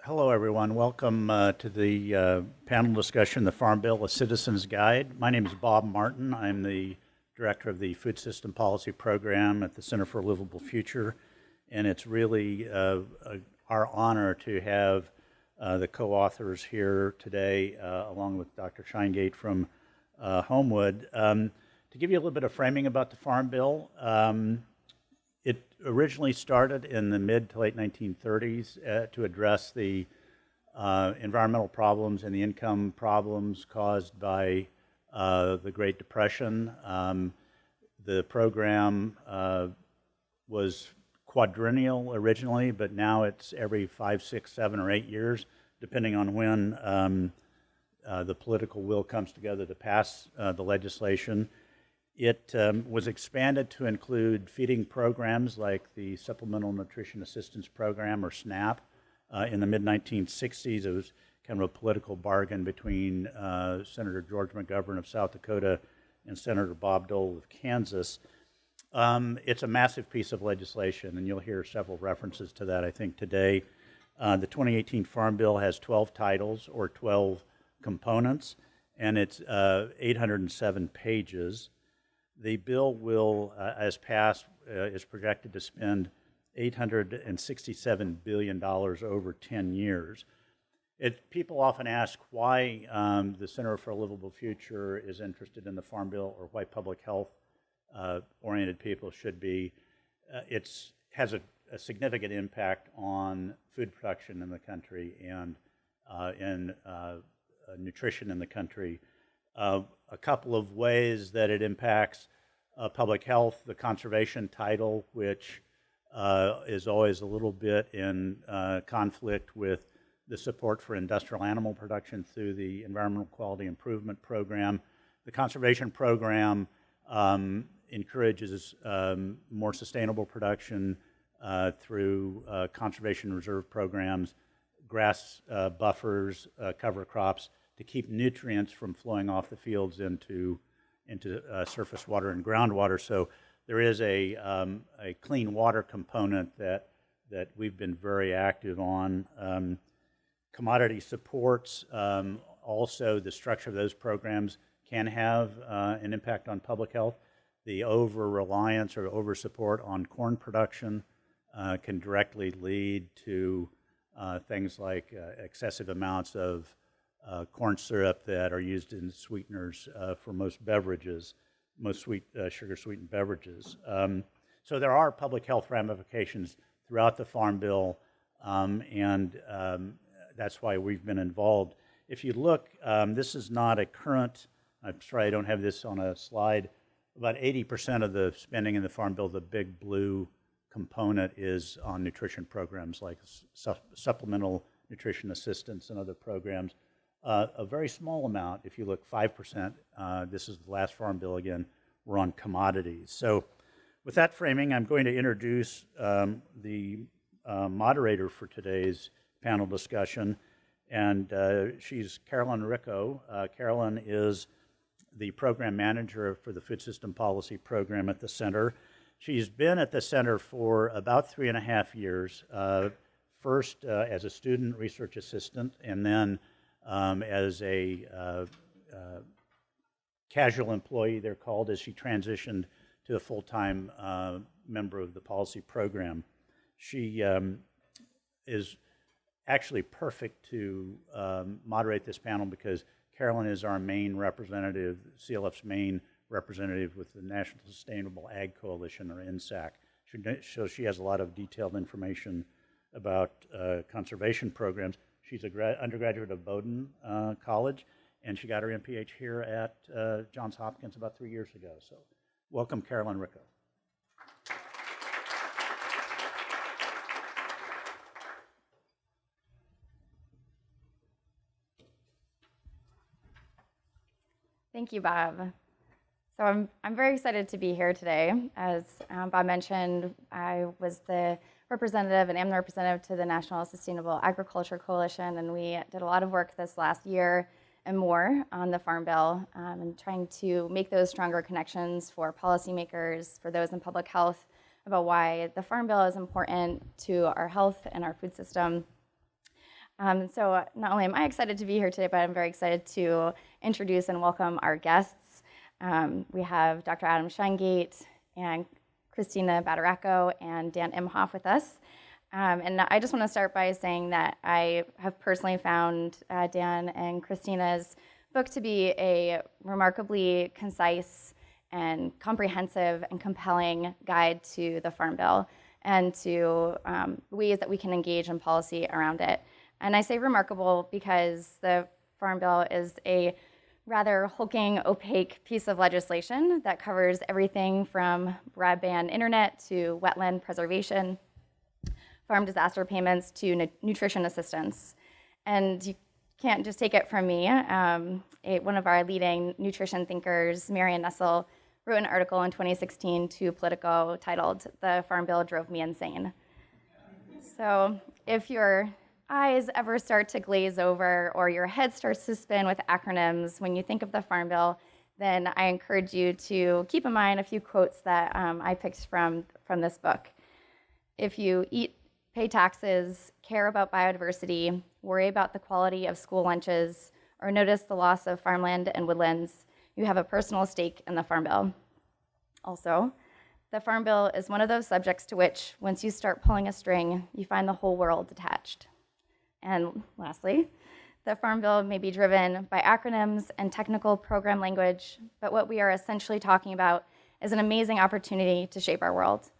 Hello, everyone. Welcome to the panel discussion, The Farm Bill, A Citizen's Guide. My name is Bob Martin. I'm the director of the Food System Policy Program at the Center for Livable Future, and it's really our honor to have the co-authors here today, along with Dr. Shinegate from Homewood. To give you a little bit of framing about the Farm Bill, it originally started in the mid to late 1930s to address the environmental problems and the income problems caused by the Great Depression. The program was quadrennial originally, but now it's every 5, 6, 7, or 8 years, depending on when the political will comes together to pass the legislation. It was expanded to include feeding programs like the Supplemental Nutrition Assistance Program, or SNAP. In the mid-1960s, it was kind of a political bargain between Senator George McGovern of South Dakota and Senator Bob Dole of Kansas. It's a massive piece of legislation, and you'll hear several references to that, I think, today. The 2018 Farm Bill has 12 titles, or 12 components, and it's 807 pages. The bill will, as passed, is projected to spend $867 billion over 10 years. People often ask why the Center for a Livable Future is interested in the Farm Bill, or why public health oriented people should be. It has a significant impact on food production in the country and in nutrition in the country. A couple of ways that it impacts public health: the conservation title, which is always a little bit in conflict with the support for industrial animal production through the Environmental Quality Improvement Program. The conservation program encourages more sustainable production through conservation reserve programs, grass buffers, cover crops, to keep nutrients from flowing off the fields into surface water and groundwater. So there is a clean water component that we've been very active on. Commodity supports, also the structure of those programs can have an impact on public health. The over-reliance or over-support on corn production can directly lead to things like excessive amounts of corn syrup that are used in sweeteners for most beverages, most sugar-sweetened beverages. So there are public health ramifications throughout the Farm Bill, and that's why we've been involved. If you look, this is not a current, I'm sorry I don't have this on a slide, about 80% of the spending in the Farm Bill, the big blue component, is on nutrition programs like supplemental nutrition assistance and other programs. A very small amount, if you look, 5%, this is the last Farm Bill again, we're on commodities. So with that framing, I'm going to introduce the moderator for today's panel discussion, and she's Carolyn Hricko. Carolyn is the program manager for the Food System Policy Program at the Center. She's been at the Center for about 3.5 years, first as a student research assistant, and then as a casual employee, they're called, as she transitioned to a full-time member of the policy program. She is actually perfect to moderate this panel because Carolyn is our main representative, CLF's main representative with the National Sustainable Ag Coalition, or NSAC. So she has a lot of detailed information about conservation programs. She's an undergraduate of Bowdoin College, and she got her MPH here at Johns Hopkins about 3 years ago. So welcome, Carolyn Hricko. Thank you, Bob. So I'm very excited to be here today. As Bob mentioned, I was the representative and am the representative to the National Sustainable Agriculture Coalition, and we did a lot of work this last year and more on the Farm Bill and trying to make those stronger connections for policymakers, for those in public health, about why the Farm Bill is important to our health and our food system. So not only am I excited to be here today, but I'm very excited to introduce and welcome our guests. We have Dr. Adam Shinegate and Christina Badaracco and Dan Imhoff with us. And I just want to start by saying that I have personally found Dan and Christina's book to be a remarkably concise and comprehensive and compelling guide to the Farm Bill and to ways that we can engage in policy around it. And I say remarkable because the Farm Bill is a rather hulking, opaque piece of legislation that covers everything from broadband internet to wetland preservation, farm disaster payments to nutrition assistance. And you can't just take it from me. One of our leading nutrition thinkers, Marion Nestle, wrote an article in 2016 to Politico titled, "The Farm Bill Drove Me Insane." So if your eyes ever start to glaze over or your head starts to spin with acronyms when you think of the Farm Bill, then I encourage you to keep in mind a few quotes that I picked from this book. If you eat, pay taxes, care about biodiversity, worry about the quality of school lunches, or notice the loss of farmland and woodlands, you have a personal stake in the Farm Bill. Also, the Farm Bill is one of those subjects to which, once you start pulling a string, you find the whole world attached. And lastly, the Farm Bill may be driven by acronyms and technical program language, but what we are essentially talking about is an amazing opportunity to shape our world.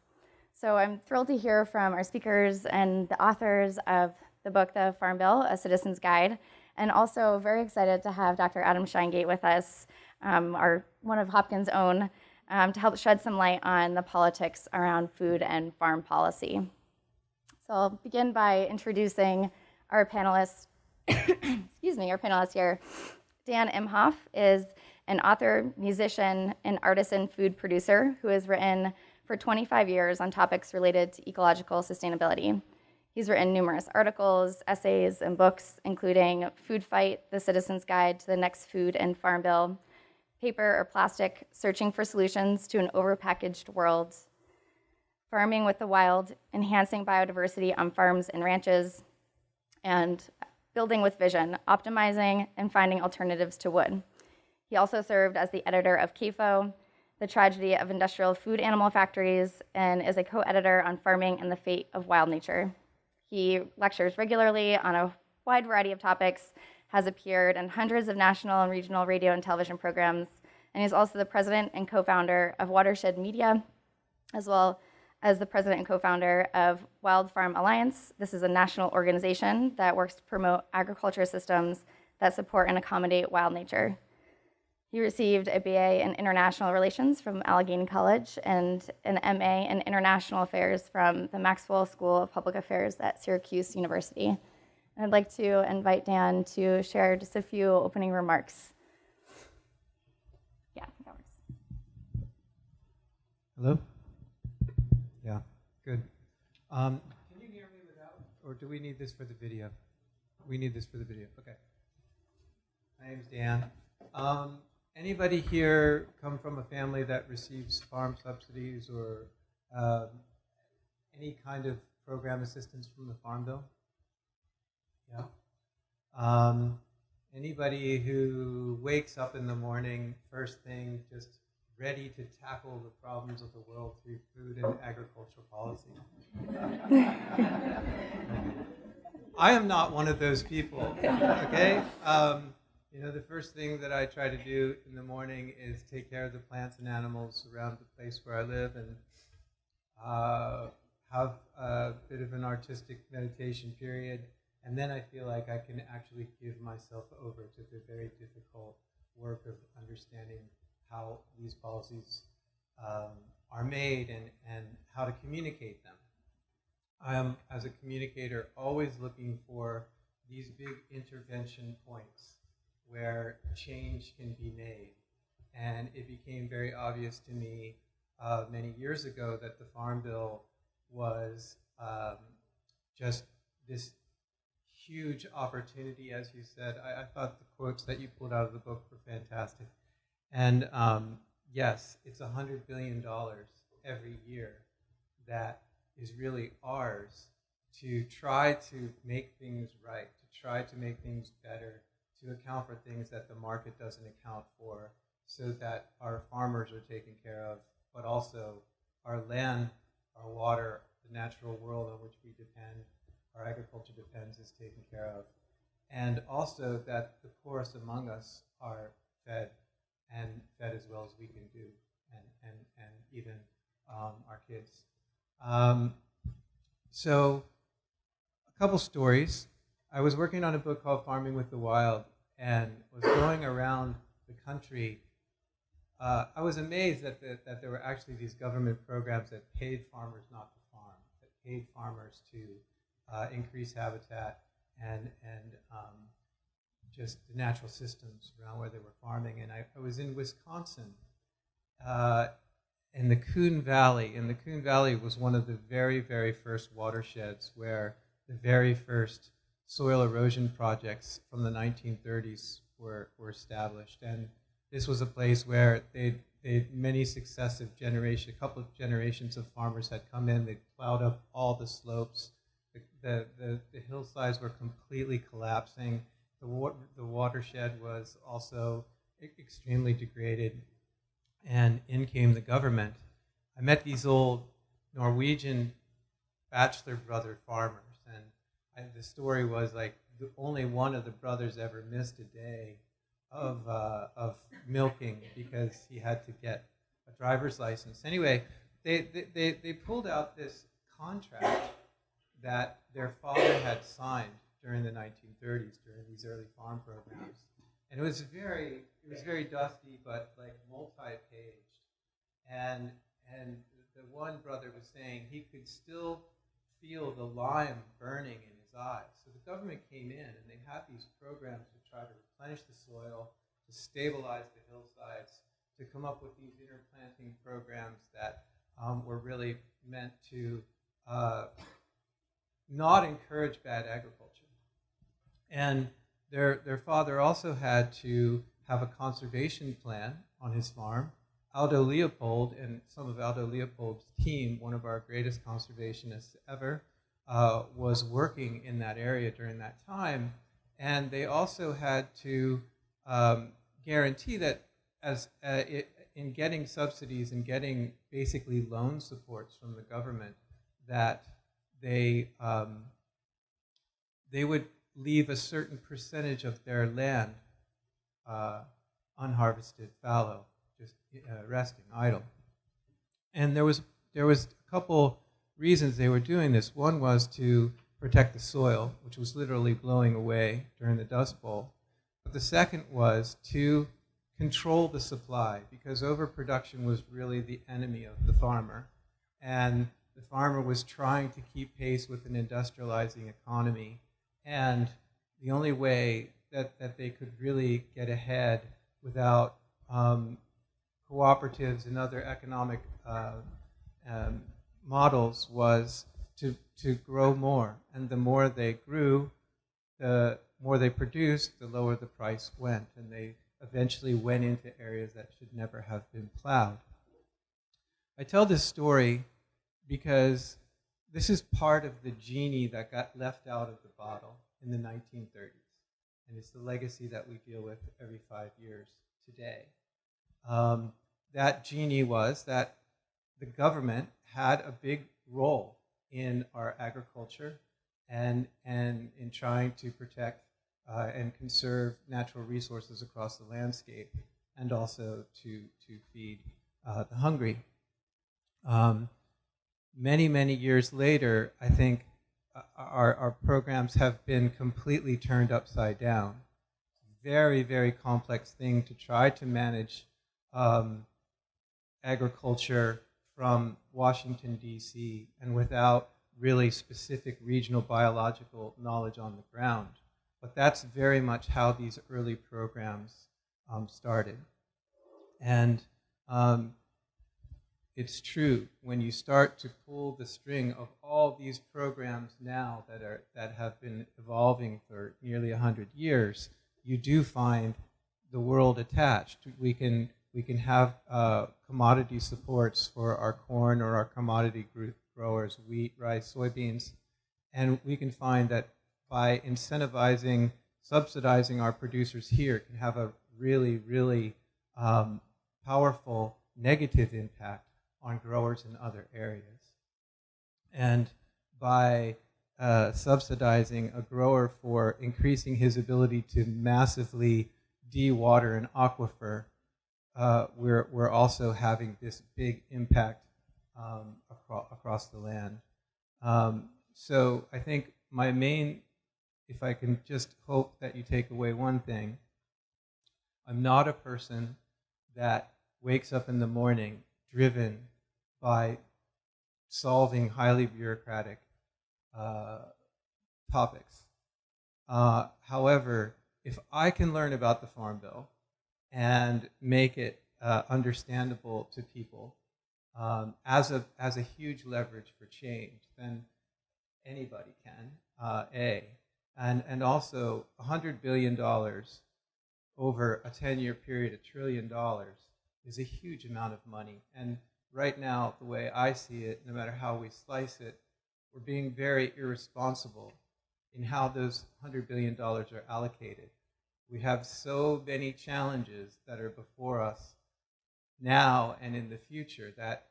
So I'm thrilled to hear from our speakers and the authors of the book, The Farm Bill, A Citizen's Guide, and also very excited to have Dr. Adam Shinegate with us, one of Hopkins' own, to help shed some light on the politics around food and farm policy. So I'll begin by introducing our panelists, our panelist here. Dan Imhoff is an author, musician, and artisan food producer who has written for 25 years on topics related to ecological sustainability. He's written numerous articles, essays, and books, including Food Fight, The Citizen's Guide to the Next Food and Farm Bill, Paper or Plastic, Searching for Solutions to an Overpackaged World, Farming with the Wild, Enhancing Biodiversity on Farms and Ranches, and Building with Vision, Optimizing and Finding Alternatives to Wood. He also served as the editor of CAFO, The Tragedy of Industrial Food Animal Factories, and is a co-editor on Farming and the Fate of Wild Nature. He lectures regularly on a wide variety of topics, has appeared in hundreds of national and regional radio and television programs, and he's also the president and co-founder of Watershed Media, as well as the president and co-founder of Wild Farm Alliance. This is a national organization that works to promote agriculture systems that support and accommodate wild nature. He received a BA in International Relations from Allegheny College and an MA in International Affairs from the Maxwell School of Public Affairs at Syracuse University. And I'd like to invite Dan to share just a few opening remarks. Yeah, that works. Hello? Yeah, good. Can you hear me without, or do we need this for the video? We need this for the video, okay. My name's Dan. Anybody here come from a family that receives farm subsidies or any kind of program assistance from the Farm Bill? Yeah. Anybody who wakes up in the morning, first thing, just ready to tackle the problems of the world through food and agricultural policy? I am not one of those people, okay? The first thing that I try to do in the morning is take care of the plants and animals around the place where I live and have a bit of an artistic meditation period. And then I feel like I can actually give myself over to the very difficult work of understanding how these policies are made and how to communicate them. I am, as a communicator, always looking for these big intervention points where change can be made. And it became very obvious to me many years ago that the Farm Bill was just this huge opportunity, as you said. I thought the quotes that you pulled out of the book were fantastic. And yes, it's $100 billion every year that is really ours to try to make things right, to try to make things better, to account for things that the market doesn't account for, so that our farmers are taken care of, but also our land, our water, the natural world on which we depend, our agriculture depends, is taken care of. And also that the poorest among us are fed, and fed as well as we can do, and even our kids. So a couple stories. I was working on a book called Farming with the Wild, and was going around the country. I was amazed that there were actually these government programs that paid farmers not to farm, that paid farmers to increase habitat and just the natural systems around where they were farming. And I was in Wisconsin, in the Coon Valley. And the Coon Valley was one of the very, very first watersheds where the very first soil erosion projects from the 1930s were established. And this was a place where many successive generations, a couple of generations of farmers had come in. They plowed up all the slopes. The hillsides were completely collapsing. The watershed was also extremely degraded. And in came the government. I met these old Norwegian bachelor brother farmers. And the story was like only one of the brothers ever missed a day of milking because he had to get a driver's license. Anyway, they pulled out this contract that their father had signed during the 1930s, during these early farm programs, and it was very dusty, but like multi-paged. And the one brother was saying he could still feel the lime burning in his eyes. So the government came in and they had these programs to try to replenish the soil, to stabilize the hillsides, to come up with these interplanting programs that were really meant to not encourage bad agriculture. And their father also had to have a conservation plan on his farm. Aldo Leopold and some of Aldo Leopold's team, one of our greatest conservationists ever, was working in that area during that time. And they also had to guarantee that in getting subsidies and getting basically loan supports from the government, that they would leave a certain percentage of their land unharvested, fallow, just resting, idle. And there was a couple reasons they were doing this. One was to protect the soil, which was literally blowing away during the Dust Bowl. But the second was to control the supply, because overproduction was really the enemy of the farmer. And the farmer was trying to keep pace with an industrializing economy. And the only way that they could really get ahead without cooperatives and other economic models was to grow more. And the more they grew, the more they produced, the lower the price went. And they eventually went into areas that should never have been plowed. I tell this story because this is part of the genie that got left out of the bottle in the 1930s. And it's the legacy that we deal with every 5 years today. That genie was that the government had a big role in our agriculture and in trying to protect and conserve natural resources across the landscape, and also to feed the hungry. Many, many years later, I think our programs have been completely turned upside down. Very, very complex thing to try to manage agriculture from Washington, D.C., and without really specific regional biological knowledge on the ground. But that's very much how these early programs started. And it's true, when you start to pull the string of all these programs now that have been evolving for nearly 100 years, you do find the world attached. We can have commodity supports for our corn or our commodity growers, wheat, rice, soybeans, And we can find that by incentivizing, subsidizing our producers here can have a really, really powerful negative impact on growers in other areas. And by subsidizing a grower for increasing his ability to massively de-water an aquifer, we're also having this big impact across the land. So I think my main, if I can just hope that you take away one thing, I'm not a person that wakes up in the morning driven by solving highly bureaucratic topics. However, if I can learn about the Farm Bill and make it understandable to people as a huge leverage for change, then anybody can. And also $100 billion over a 10-year period, $1 trillion, is a huge amount of money. And right now, the way I see it, no matter how we slice it, we're being very irresponsible in how those $100 billion are allocated. We have so many challenges that are before us now and in the future that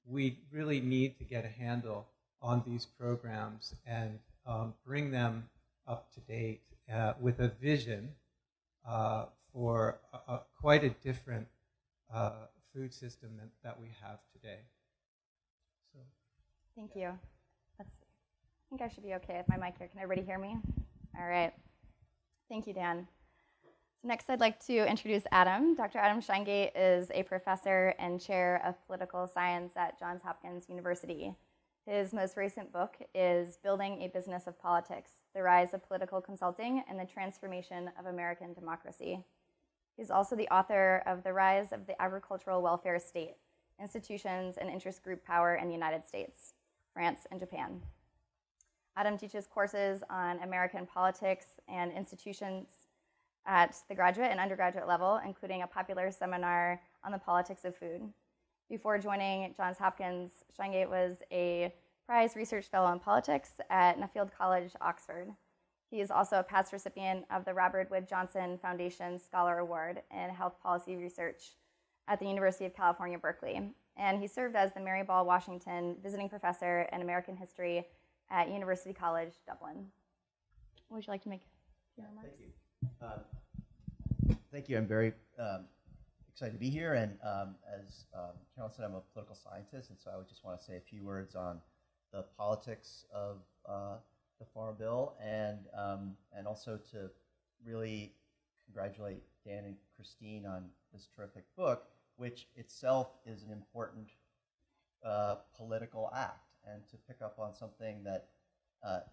we really need to get a handle on these programs and bring them up to date with a vision for quite a different food system that we have today. So, Thank you. I think I should be okay with my mic here. Can everybody hear me? All right. Thank you, Dan. So next, I'd like to introduce Adam. Dr. Adam Shinegate is a professor and chair of political science at Johns Hopkins University. His most recent book is Building a Business of Politics, The Rise of Political Consulting and the Transformation of American Democracy. He's also the author of The Rise of the Agricultural Welfare State, Institutions and Interest Group Power in the United States, France, and Japan. Adam teaches courses on American politics and institutions at the graduate and undergraduate level, including a popular seminar on the politics of food. Before joining Johns Hopkins, Shinegate was a prize research fellow in politics at Nuffield College, Oxford. He is also a past recipient of the Robert Wood Johnson Foundation Scholar Award in Health Policy Research at the University of California, Berkeley. And he served as the Mary Ball Washington Visiting Professor in American History at University College, Dublin. Would you like to make your remarks? Thank you. Thank you. I'm very excited to be here. And as Carolyn said, I'm a political scientist, and so I would just want to say a few words on the politics of the Farm Bill, and also to really congratulate Dan and Christine on this terrific book, which itself is an important political act. And to pick up on something that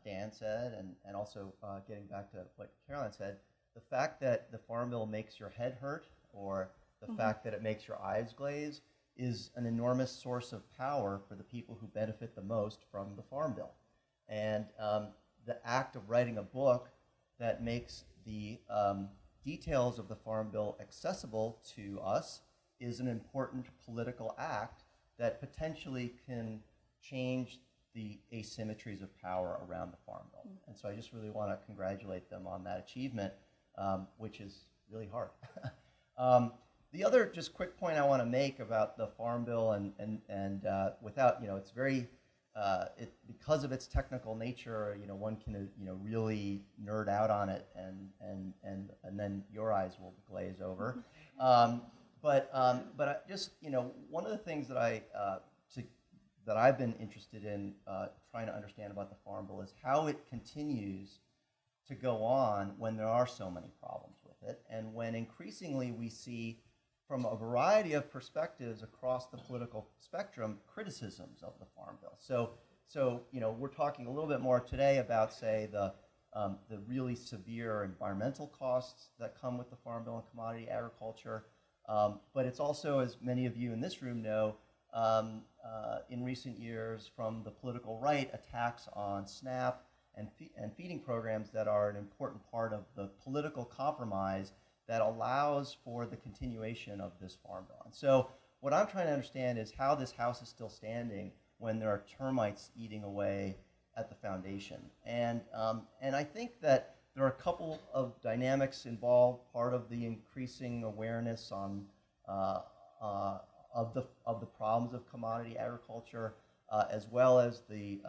Dan said, and also getting back to what Carolyn said, the fact that the Farm Bill makes your head hurt, or the fact that it makes your eyes glaze, is an enormous source of power for the people who benefit the most from the Farm Bill. And the act of writing a book that makes the details of the Farm Bill accessible to us is an important political act that potentially can change the asymmetries of power around the Farm Bill. And so I just really want to congratulate them on that achievement, which is really hard. The other just quick point I want to make about the Farm Bill, and without, it's very, because of its technical nature, one can, really nerd out on it, and then your eyes will glaze over. But just, one of the things that that I've been interested in trying to understand about the Farm Bill is how it continues to go on when there are so many problems with it, and when increasingly we see, from a variety of perspectives across the political spectrum, criticisms of the Farm Bill. So we're talking a little bit more today about, say, the really severe environmental costs that come with the Farm Bill and commodity agriculture. But it's also, as many of you in this room know, in recent years, from the political right, attacks on SNAP and feeding programs that are an important part of the political compromise that allows for the continuation of this Farm Bill. And so what I'm trying to understand is how this House is still standing when there are termites eating away at the foundation. And I think that there are a couple of dynamics involved. Part of the increasing awareness on of the problems of commodity agriculture, as well as the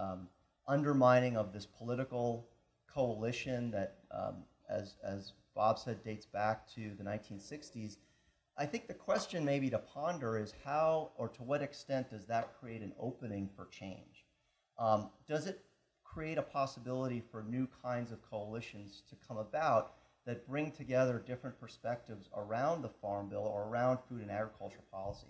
undermining of this political coalition that, as Bob said, dates back to the 1960s. I think the question maybe to ponder is how or to what extent does that create an opening for change? Does it create a possibility for new kinds of coalitions to come about that bring together different perspectives around the Farm Bill or around food and agriculture policy?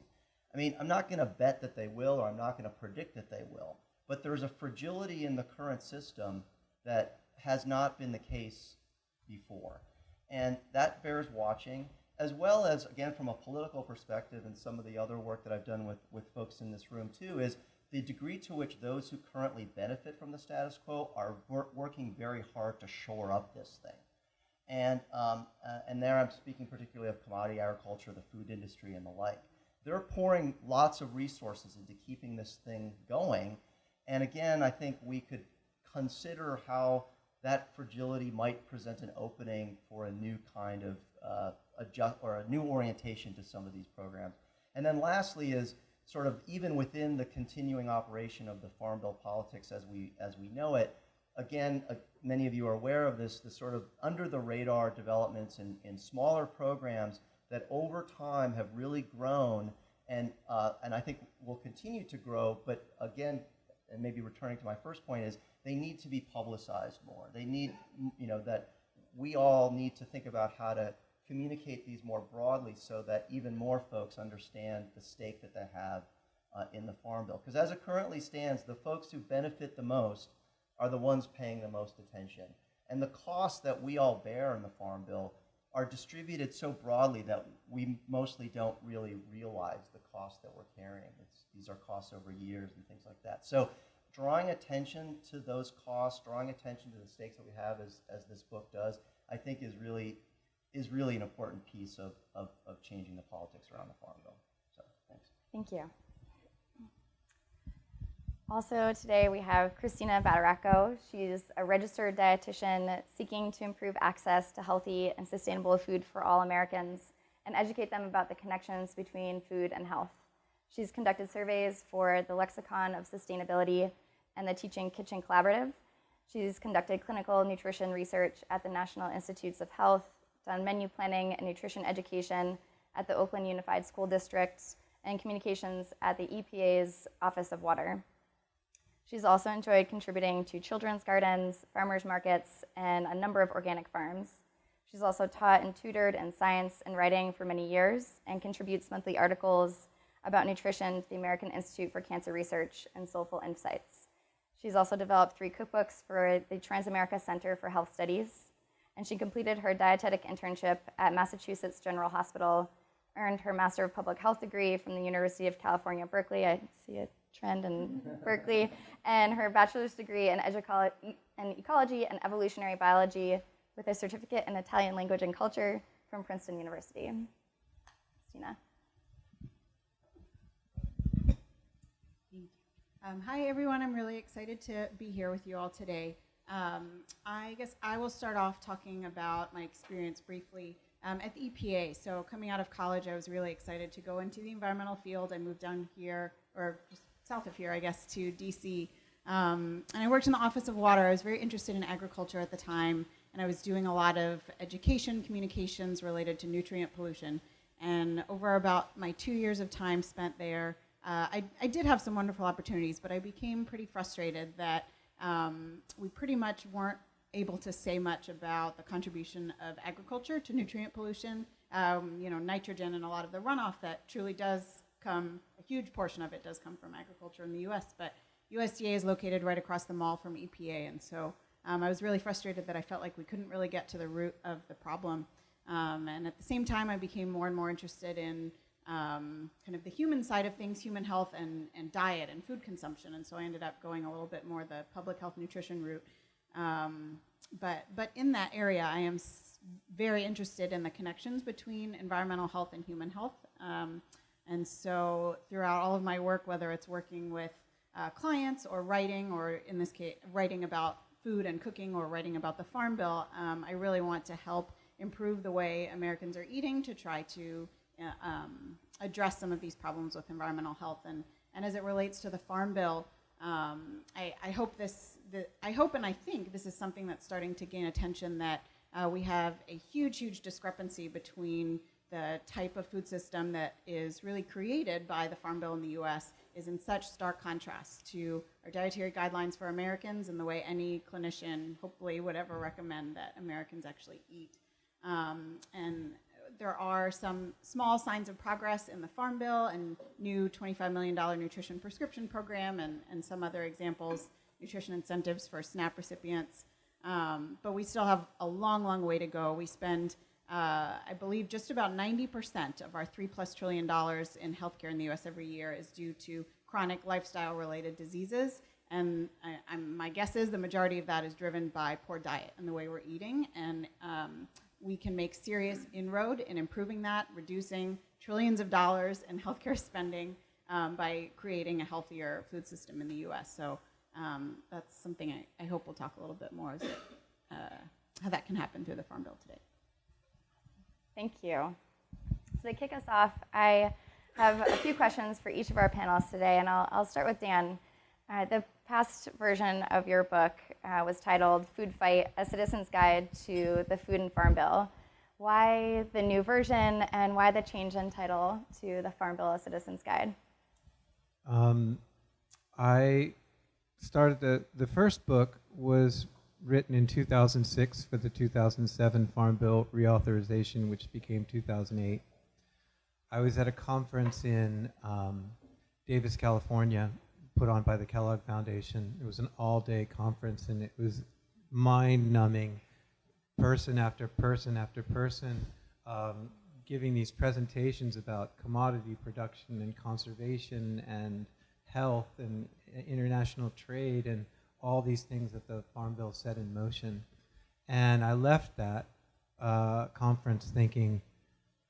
I mean, I'm not going to bet that they will, or I'm not going to predict that they will, but there's a fragility in the current system that has not been the case before. And that bears watching, as well as, again, from a political perspective, and some of the other work that I've done with folks in this room too, is the degree to which those who currently benefit from the status quo are working very hard to shore up this thing. And there I'm speaking particularly of commodity agriculture, the food industry, and the like. They're pouring lots of resources into keeping this thing going. And again, I think we could consider how that fragility might present an opening for a new kind of a new orientation to some of these programs. And then lastly is sort of even within the continuing operation of the Farm Bill politics as we know it, again, many of you are aware of this, the sort of under the radar developments in smaller programs that over time have really grown and I think will continue to grow, but again, and maybe returning to my first point, is they need to be publicized more. They need, that we all need to think about how to communicate these more broadly so that even more folks understand the stake that they have in the Farm Bill. Because as it currently stands, the folks who benefit the most are the ones paying the most attention. And the costs that we all bear in the Farm Bill are distributed so broadly that we mostly don't really realize the cost that we're carrying. These are costs over years and things like that. So drawing attention to those costs, drawing attention to the stakes that we have as this book does, I think is really an important piece of changing the politics around the Farm Bill. So thanks. Thank you. Also today we have Christina Badaracco. She's a registered dietitian seeking to improve access to healthy and sustainable food for all Americans and educate them about the connections between food and health. She's conducted surveys for the Lexicon of Sustainability and the Teaching Kitchen Collaborative. She's conducted clinical nutrition research at the National Institutes of Health, done menu planning and nutrition education at the Oakland Unified School District, and communications at the EPA's Office of Water. She's also enjoyed contributing to children's gardens, farmers markets, and a number of organic farms. She's also taught and tutored in science and writing for many years and contributes monthly articles about nutrition to the American Institute for Cancer Research and Soulful Insights. She's also developed 3 cookbooks for the Transamerica Center for Health Studies, and she completed her dietetic internship at Massachusetts General Hospital, earned her Master of Public Health degree from the University of California, Berkeley. I see a trend in Berkeley, and her bachelor's degree in ecology and evolutionary biology with a certificate in Italian language and culture from Princeton University. Christina. Hi, everyone. I'm really excited to be here with you all today. I guess I will start off talking about my experience briefly at the EPA. So coming out of college, I was really excited to go into the environmental field. I moved down here, or just south of here, I guess, to DC. And I worked in the Office of Water. I was very interested in agriculture at the time, and I was doing a lot of education, communications related to nutrient pollution. And over about my 2 years of time spent there, I did have some wonderful opportunities, but I became pretty frustrated that we pretty much weren't able to say much about the contribution of agriculture to nutrient pollution. Nitrogen and a lot of the runoff that truly does come, a huge portion of it does come from agriculture in the US, but USDA is located right across the mall from EPA, and so I was really frustrated that I felt like we couldn't really get to the root of the problem. And at the same time, I became more and more interested in kind of the human side of things, human health and diet and food consumption, and so I ended up going a little bit more the public health nutrition route. But in that area, I am very interested in the connections between environmental health and human health. And so throughout all of my work, whether it's working with clients or writing, or in this case, writing about food and cooking or writing about the Farm Bill, I really want to help improve the way Americans are eating to try to address some of these problems with environmental health. And as it relates to the Farm Bill, I hope and I think this is something that's starting to gain attention, that we have a huge discrepancy between the type of food system that is really created by the Farm Bill in the US is in such stark contrast to our dietary guidelines for Americans and the way any clinician hopefully would ever recommend that Americans actually eat. And there are some small signs of progress in the Farm Bill and new $25 million nutrition prescription program and some other examples, nutrition incentives for SNAP recipients. But we still have a long way to go. We spend, I believe, just about 90% of our $3+ trillion in healthcare in the US every year is due to chronic lifestyle-related diseases. And my guess is the majority of that is driven by poor diet and the way we're eating. And we can make serious inroad in improving that, reducing trillions of dollars in healthcare spending by creating a healthier food system in the US. So that's something I hope we'll talk a little bit more, is how that can happen through the Farm Bill today. Thank you. So to kick us off, I have a few questions for each of our panelists today, and I'll start with Dan. The past version of your book was titled Food Fight, A Citizen's Guide to the Food and Farm Bill. Why the new version, and why the change in title to the Farm Bill, A Citizen's Guide? I started, the first book was written in 2006 for the 2007 Farm Bill reauthorization, which became 2008. I was at a conference in Davis, California, put on by the Kellogg Foundation. It was an all-day conference, and it was mind-numbing. Person after person after person giving these presentations about commodity production and conservation and health and international trade and all these things that the Farm Bill set in motion. And I left that conference thinking,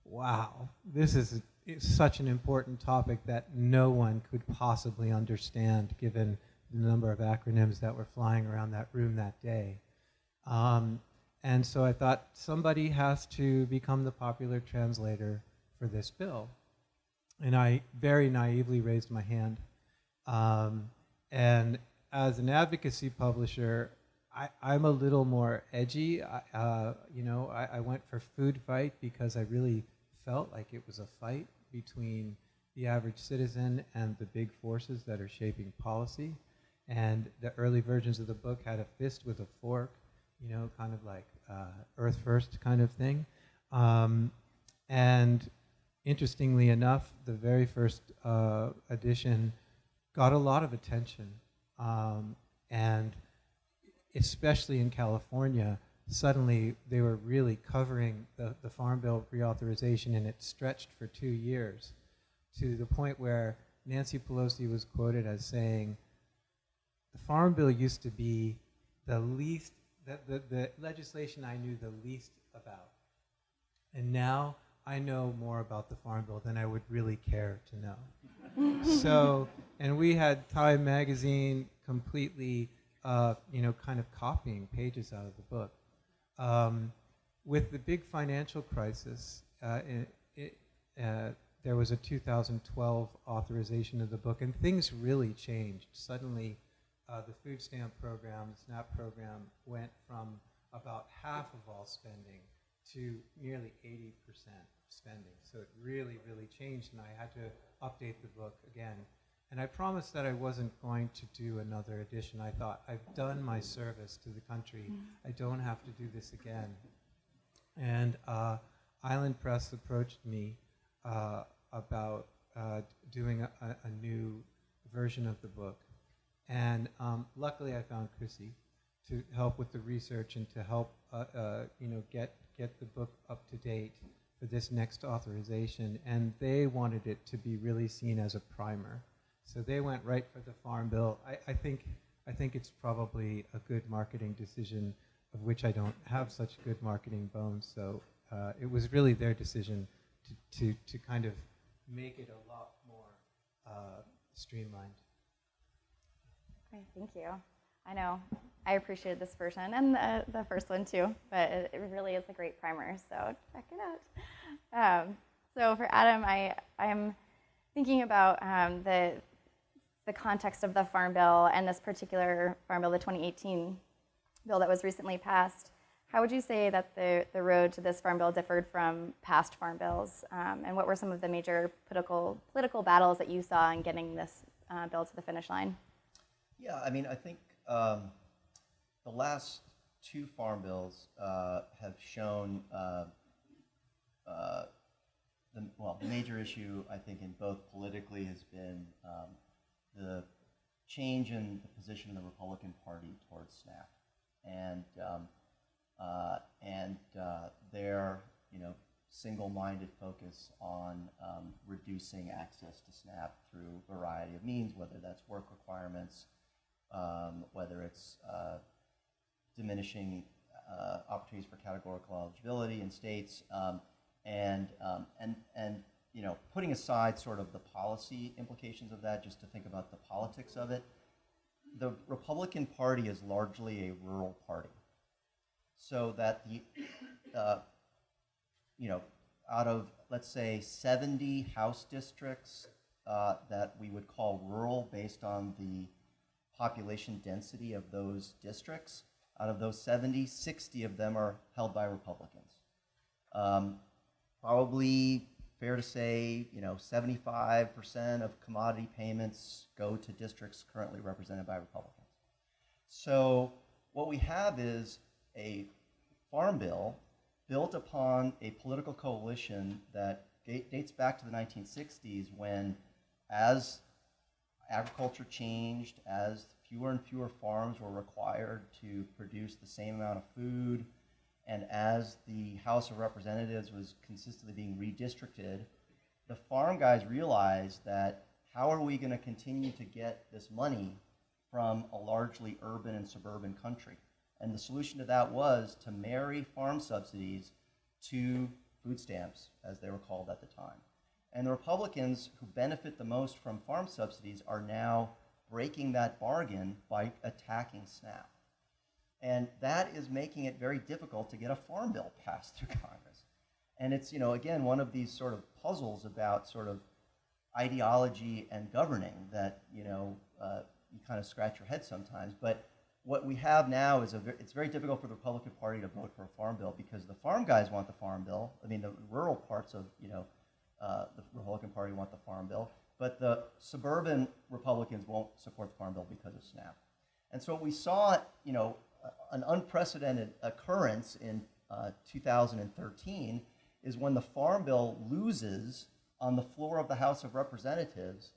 wow, this is such an important topic that no one could possibly understand given the number of acronyms that were flying around that room that day. And so I thought, somebody has to become the popular translator for this bill. And I very naively raised my hand. And as an advocacy publisher, I'm a little more edgy. I went for Food Fight because I really felt like it was a fight between the average citizen and the big forces that are shaping policy. And the early versions of the book had a fist with a fork, kind of like Earth First kind of thing. And interestingly enough, the very first edition got a lot of attention. And especially in California, suddenly they were really covering the Farm Bill reauthorization, and it stretched for 2 years to the point where Nancy Pelosi was quoted as saying, the Farm Bill used to be the least, the legislation I knew the least about. And now I know more about the Farm Bill than I would really care to know. So, and we had Time magazine completely, kind of copying pages out of the book. With the big financial crisis, there was a 2012 authorization of the book, and things really changed. Suddenly, the food stamp program, the SNAP program, went from about half of all spending to nearly 80% of spending. So it really changed, and I had to update the book again. And I promised that I wasn't going to do another edition. I thought, I've done my service to the country. I don't have to do this again. And Island Press approached me about doing a new version of the book. And luckily I found Chrissy to help with the research and to help get the book up to date for this next authorization. And they wanted it to be really seen as a primer. So they went right for the Farm Bill. I think it's probably a good marketing decision, of which I don't have such good marketing bones. So it was really their decision to kind of make it a lot more streamlined. Okay, thank you. I know I appreciated this version and the first one too, but it really is a great primer, so check it out. So for Adam, I'm thinking about the context of the Farm Bill and this particular Farm Bill, the 2018 bill that was recently passed. How would you say that the road to this Farm Bill differed from past Farm Bills? And what were some of the major political battles that you saw in getting this bill to the finish line? Yeah, I mean, I think the last two Farm Bills have shown the major issue, I think, in both politically has been the change in the position of the Republican Party towards SNAP, and their single-minded focus on reducing access to SNAP through a variety of means, whether that's work requirements, whether it's diminishing opportunities for categorical eligibility in states, and putting aside sort of the policy implications of that, just to think about the politics of it. The Republican Party is largely a rural party, so that out of, let's say, 70 House districts that we would call rural based on the population density of those districts, out of those 70, 60 of them are held by Republicans. Probably fair to say, 75% of commodity payments go to districts currently represented by Republicans. So what we have is a farm bill built upon a political coalition that dates back to the 1960s, when, as agriculture changed, as fewer and fewer farms were required to produce the same amount of food, and as the House of Representatives was consistently being redistricted, the farm guys realized that how are we going to continue to get this money from a largely urban and suburban country? And the solution to that was to marry farm subsidies to food stamps, as they were called at the time. And the Republicans who benefit the most from farm subsidies are now breaking that bargain by attacking SNAP. And that is making it very difficult to get a farm bill passed through Congress. And it's, again, one of these sort of puzzles about sort of ideology and governing that, you kind of scratch your head sometimes. But what we have now is it's very difficult for the Republican Party to vote for a farm bill, because the farm guys want the farm bill. I mean, the rural parts of, the Republican Party want the farm bill, but the suburban Republicans won't support the farm bill because of SNAP. And so what we saw, an unprecedented occurrence in 2013 is when the Farm Bill loses on the floor of the House of Representatives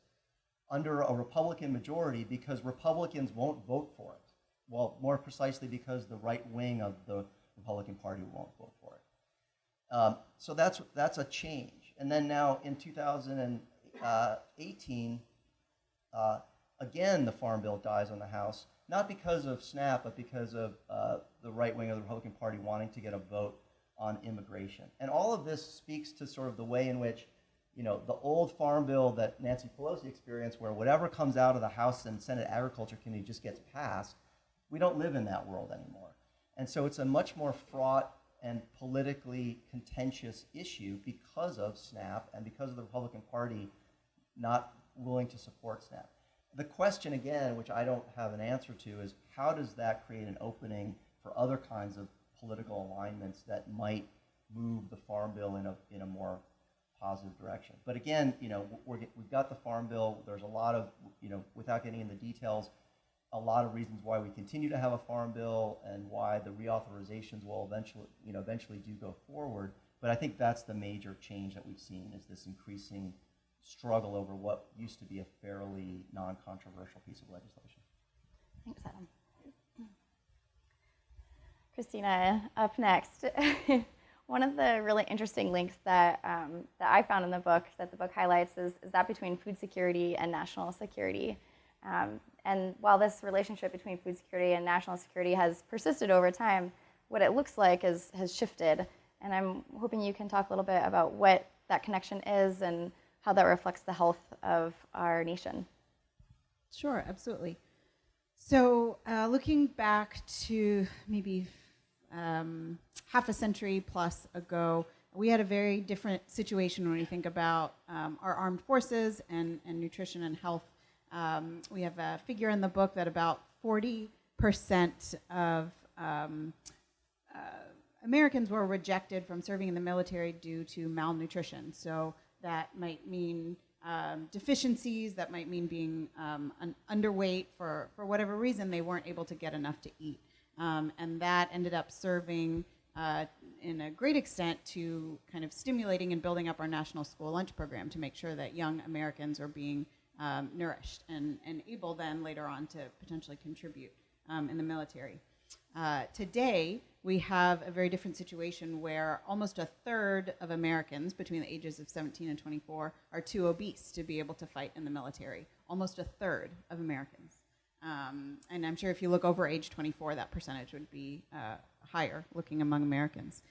under a Republican majority because Republicans won't vote for it. Well, more precisely, because the right wing of the Republican Party won't vote for it. So that's a change. And then now in 2018, again, the Farm Bill dies on the House, not because of SNAP, but because of the right wing of the Republican Party wanting to get a vote on immigration. And all of this speaks to sort of the way in which, the old Farm Bill that Nancy Pelosi experienced, where whatever comes out of the House and Senate Agriculture Committee just gets passed. We don't live in that world anymore. And so it's a much more fraught and politically contentious issue because of SNAP and because of the Republican Party not willing to support SNAP. The question, again, which I don't have an answer to, is how does that create an opening for other kinds of political alignments that might move the Farm Bill in a more positive direction? But again, we've got the Farm Bill. There's a lot of, without getting into details, a lot of reasons why we continue to have a Farm Bill and why the reauthorizations will eventually do go forward. But I think that's the major change that we've seen, is this increasing struggle over what used to be a fairly non-controversial piece of legislation. Thanks, Adam. Christina, up next. One of the really interesting links that I found in the book, that the book highlights, is that between food security and national security. And while this relationship between food security and national security has persisted over time, what it looks like has shifted. And I'm hoping you can talk a little bit about what that connection is and how that reflects the health of our nation. Sure, absolutely. So looking back to maybe half a century plus ago, we had a very different situation when we think about our armed forces and nutrition and health. We have a figure in the book that about 40% of Americans were rejected from serving in the military due to malnutrition. So that might mean deficiencies, that might mean being underweight for whatever reason they weren't able to get enough to eat. And that ended up serving in a great extent to kind of stimulating and building up our national school lunch program to make sure that young Americans are being nourished and able then later on to potentially contribute in the military. Today, we have a very different situation where almost a third of Americans between the ages of 17 and 24 are too obese to be able to fight in the military. Almost a third of Americans. And I'm sure if you look over age 24, that percentage would be higher looking among Americans.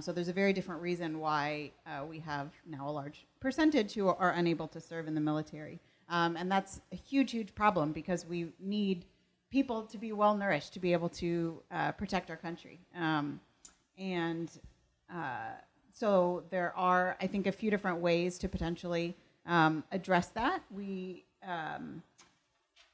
So there's a very different reason why we have now a large percentage who are unable to serve in the military. And that's a huge, huge problem because we need people to be well nourished to be able to protect our country. So there are, I think, a few different ways to potentially address that.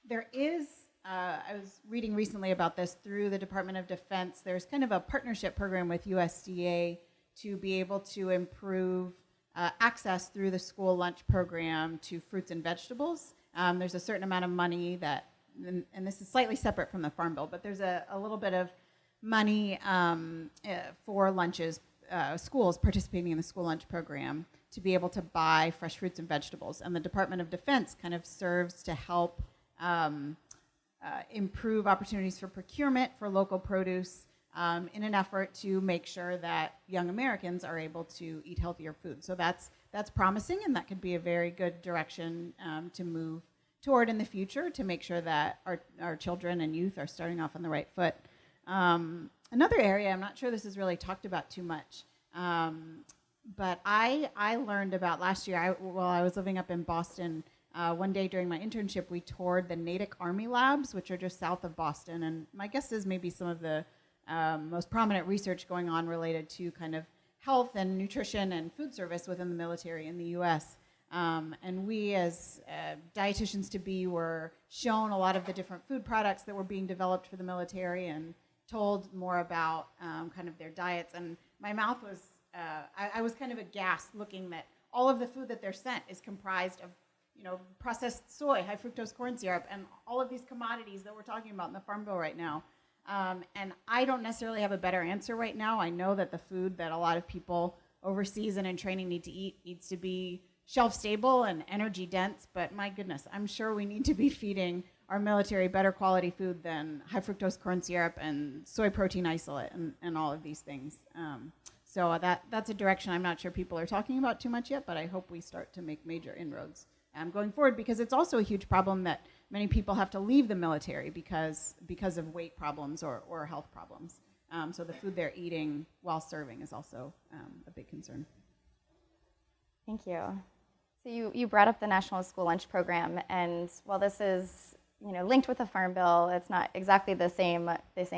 There is, I was reading recently about this through the Department of Defense, there's kind of a partnership program with USDA to be able to improve access through the school lunch program to fruits and vegetables. There's a certain amount of money that, and this is slightly separate from the Farm Bill, but there's a little bit of money for lunches, schools participating in the school lunch program to be able to buy fresh fruits and vegetables. And the Department of Defense kind of serves to help improve opportunities for procurement for local produce in an effort to make sure that young Americans are able to eat healthier food. So that's promising, and that could be a very good direction to move toward in the future to make sure that our children and youth are starting off on the right foot. Another area, I'm not sure this is really talked about too much, but I learned about last year, while I was living up in Boston, one day during my internship, we toured the Natick Army Labs, which are just south of Boston. And my guess is maybe some of the most prominent research going on related to kind of health and nutrition and food service within the military in the U.S. And we as dietitians to be were shown a lot of the different food products that were being developed for the military and told more about kind of their diets. And my mouth was, I was kind of aghast looking that all of the food that they're sent is comprised of processed soy, high fructose corn syrup, and all of these commodities that we're talking about in the Farm Bill right now. And I don't necessarily have a better answer right now. I know that the food that a lot of people overseas and in training need to eat needs to be shelf stable and energy dense, but my goodness, I'm sure we need to be feeding our military better quality food than high fructose corn syrup and soy protein isolate and all of these things. So that's a direction I'm not sure people are talking about too much yet, but I hope we start to make major inroads going forward, because it's also a huge problem that many people have to leave the military because of weight problems or health problems. So the food they're eating while serving is also a big concern. Thank you. So you brought up the National School Lunch Program, and while this is linked with the Farm Bill, it's not exactly the same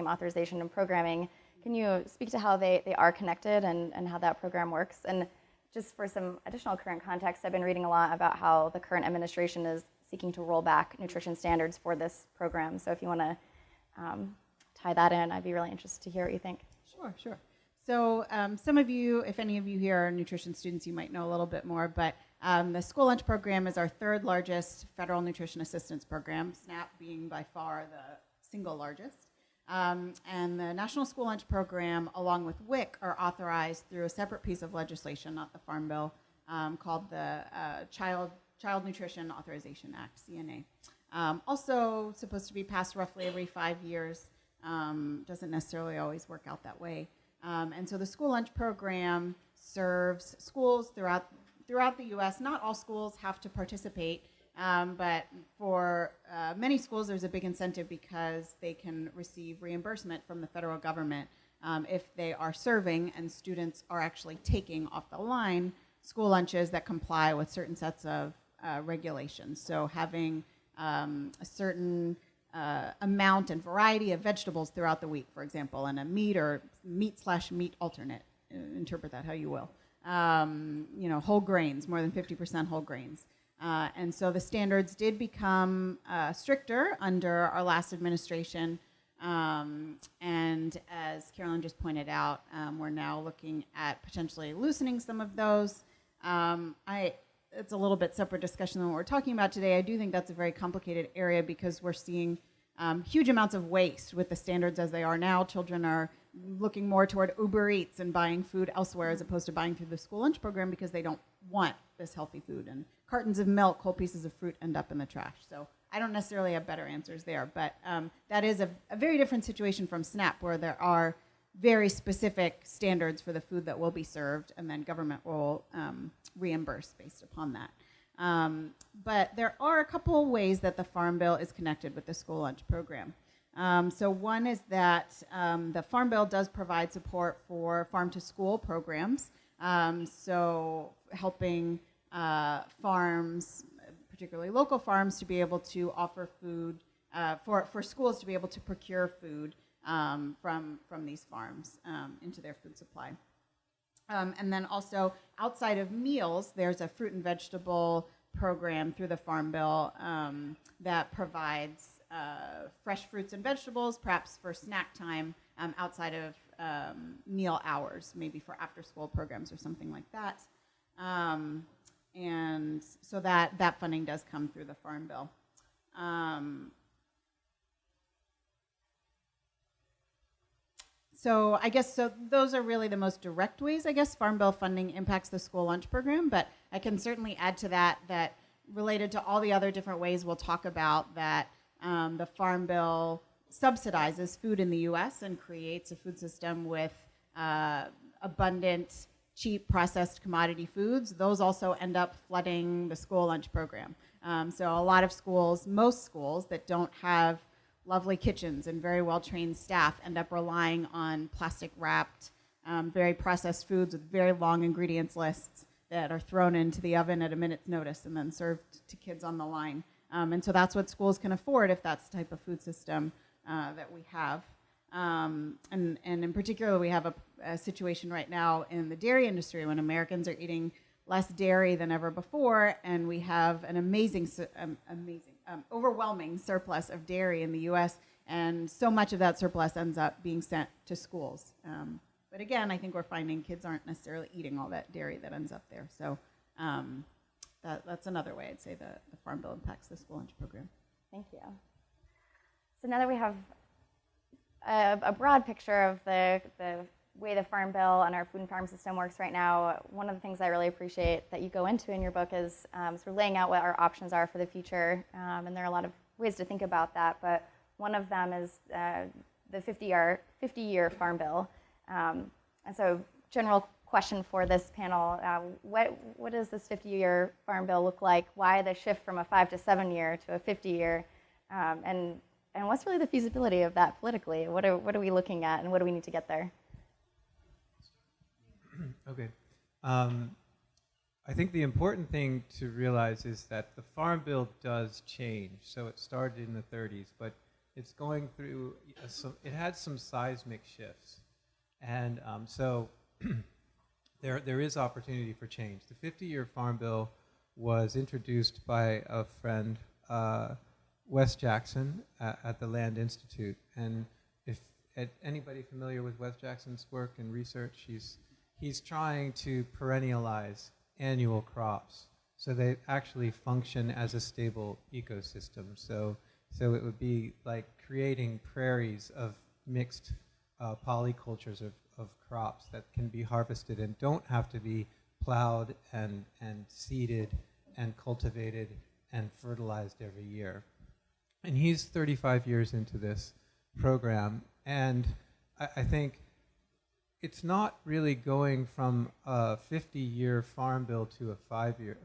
authorization and programming. Can you speak to how they are connected and how that program works? And just for some additional current context, I've been reading a lot about how the current administration is seeking to roll back nutrition standards for this program. So if you want to tie that in, I'd be really interested to hear what you think. Sure. So some of you, if any of you here are nutrition students, you might know a little bit more, but the school lunch program is our third largest federal nutrition assistance program, SNAP being by far the single largest. And the National School Lunch Program, along with WIC, are authorized through a separate piece of legislation, not the Farm Bill, called the Child Nutrition Authorization Act, CNA. Also supposed to be passed roughly every 5 years. Doesn't necessarily always work out that way. And so the school lunch program serves schools throughout the U.S. Not all schools have to participate, but for many schools there's a big incentive because they can receive reimbursement from the federal government if they are serving and students are actually taking off the line school lunches that comply with certain sets of regulations. So having a certain amount and variety of vegetables throughout the week, for example, and a meat or meat/meat alternate. Interpret that how you will. Whole grains, more than 50% whole grains. And so the standards did become stricter under our last administration. And as Carolyn just pointed out, we're now looking at potentially loosening some of those. It's a little bit separate discussion than what we're talking about today. I do think that's a very complicated area because we're seeing huge amounts of waste with the standards as they are now. Children are looking more toward Uber Eats and buying food elsewhere as opposed to buying through the school lunch program because they don't want this healthy food. And cartons of milk, whole pieces of fruit end up in the trash. So I don't necessarily have better answers there, but that is a very different situation from SNAP, where there are very specific standards for the food that will be served, and then government will reimburse based upon that. But there are a couple ways that the Farm Bill is connected with the school lunch program. So one is that the Farm Bill does provide support for farm-to-school programs, so helping farms, particularly local farms, to be able to offer food, for schools to be able to procure food from these farms into their food supply. And then also, outside of meals, there's a fruit and vegetable program through the Farm Bill that provides fresh fruits and vegetables, perhaps for snack time outside of meal hours, maybe for after-school programs or something like that. And so that funding does come through the Farm Bill. So I guess those are really the most direct ways, I guess, Farm Bill funding impacts the school lunch program, but I can certainly add to that related to all the other different ways we'll talk about, that the Farm Bill subsidizes food in the U.S. and creates a food system with abundant, cheap processed commodity foods. Those also end up flooding the school lunch program. So a lot of schools, most schools that don't have lovely kitchens and very well-trained staff, end up relying on plastic-wrapped, very processed foods with very long ingredients lists that are thrown into the oven at a minute's notice and then served to kids on the line. And so that's what schools can afford if that's the type of food system that we have. And in particular, we have a situation right now in the dairy industry when Americans are eating less dairy than ever before, and we have an overwhelming surplus of dairy in the U.S., and so much of that surplus ends up being sent to schools. But again, I think we're finding kids aren't necessarily eating all that dairy that ends up there. So that's another way I'd say the Farm Bill impacts the school lunch program. Thank you. So now that we have a broad picture of the way the Farm Bill and our food and farm system works right now, one of the things I really appreciate that you go into in your book is sort of laying out what our options are for the future. And there are a lot of ways to think about that, but one of them is the 50-year Farm Bill. And so general question for this panel, what does this 50-year Farm Bill look like? Why the shift from a 5 to 7 year to a 50-year? And what's really the feasibility of that politically? What are we looking at, and what do we need to get there? Okay. I think the important thing to realize is that the Farm Bill does change. So it started in the 30s, but it's going through, it had some seismic shifts. And so there is opportunity for change. The 50-year Farm Bill was introduced by a friend, Wes Jackson, at the Land Institute. And if anybody familiar with Wes Jackson's work and research, he's trying to perennialize annual crops so they actually function as a stable ecosystem. So it would be like creating prairies of mixed polycultures of crops that can be harvested and don't have to be plowed and seeded and cultivated and fertilized every year. And he's 35 years into this program, and I think it's not really going from a 50-year Farm Bill to a 5-year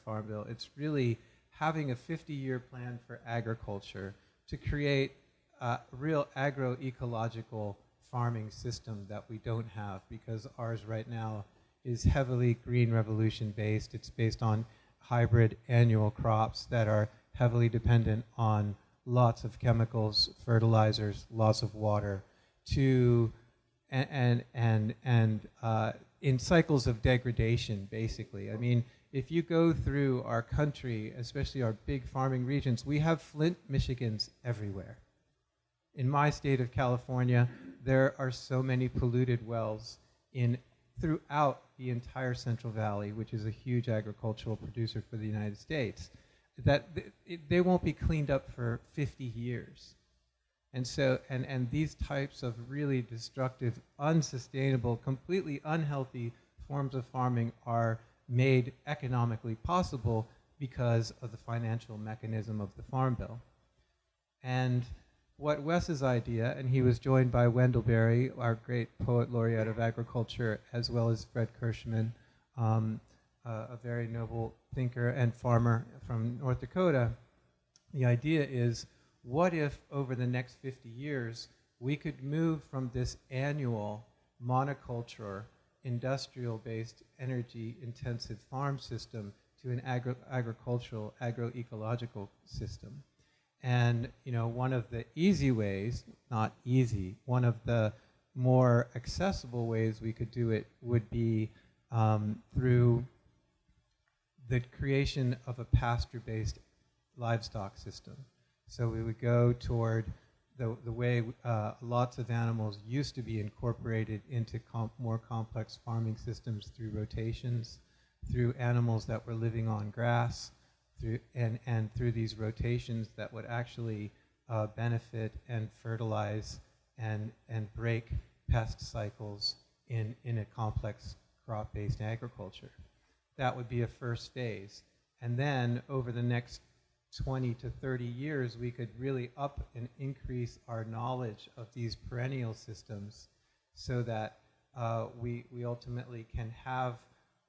Farm Bill. It's really having a 50-year plan for agriculture to create a real agroecological farming system that we don't have, because ours right now is heavily Green Revolution based. It's based on hybrid annual crops that are heavily dependent on lots of chemicals, fertilizers, lots of water, to in cycles of degradation, basically. I mean, if you go through our country, especially our big farming regions, we have Flint, Michigans everywhere. In my state of California, there are so many polluted wells throughout the entire Central Valley, which is a huge agricultural producer for the United States, that they won't be cleaned up for 50 years. And so, and these types of really destructive, unsustainable, completely unhealthy forms of farming are made economically possible because of the financial mechanism of the Farm Bill. And what Wes's idea, and he was joined by Wendell Berry, our great poet laureate of agriculture, as well as Fred Kirschman, a very noble thinker and farmer from North Dakota. The idea is, what if over the next 50 years we could move from this annual monoculture, industrial-based, energy-intensive farm system to an agricultural, agroecological system? And one of the easy ways, not easy, one of the more accessible ways we could do it would be through the creation of a pasture-based livestock system. So we would go toward the way lots of animals used to be incorporated into more complex farming systems through rotations, through animals that were living on grass, and through these rotations that would actually benefit and fertilize and break pest cycles in a complex crop-based agriculture. That would be a first phase. And then over the next 20 to 30 years, we could really up and increase our knowledge of these perennial systems so that we ultimately can have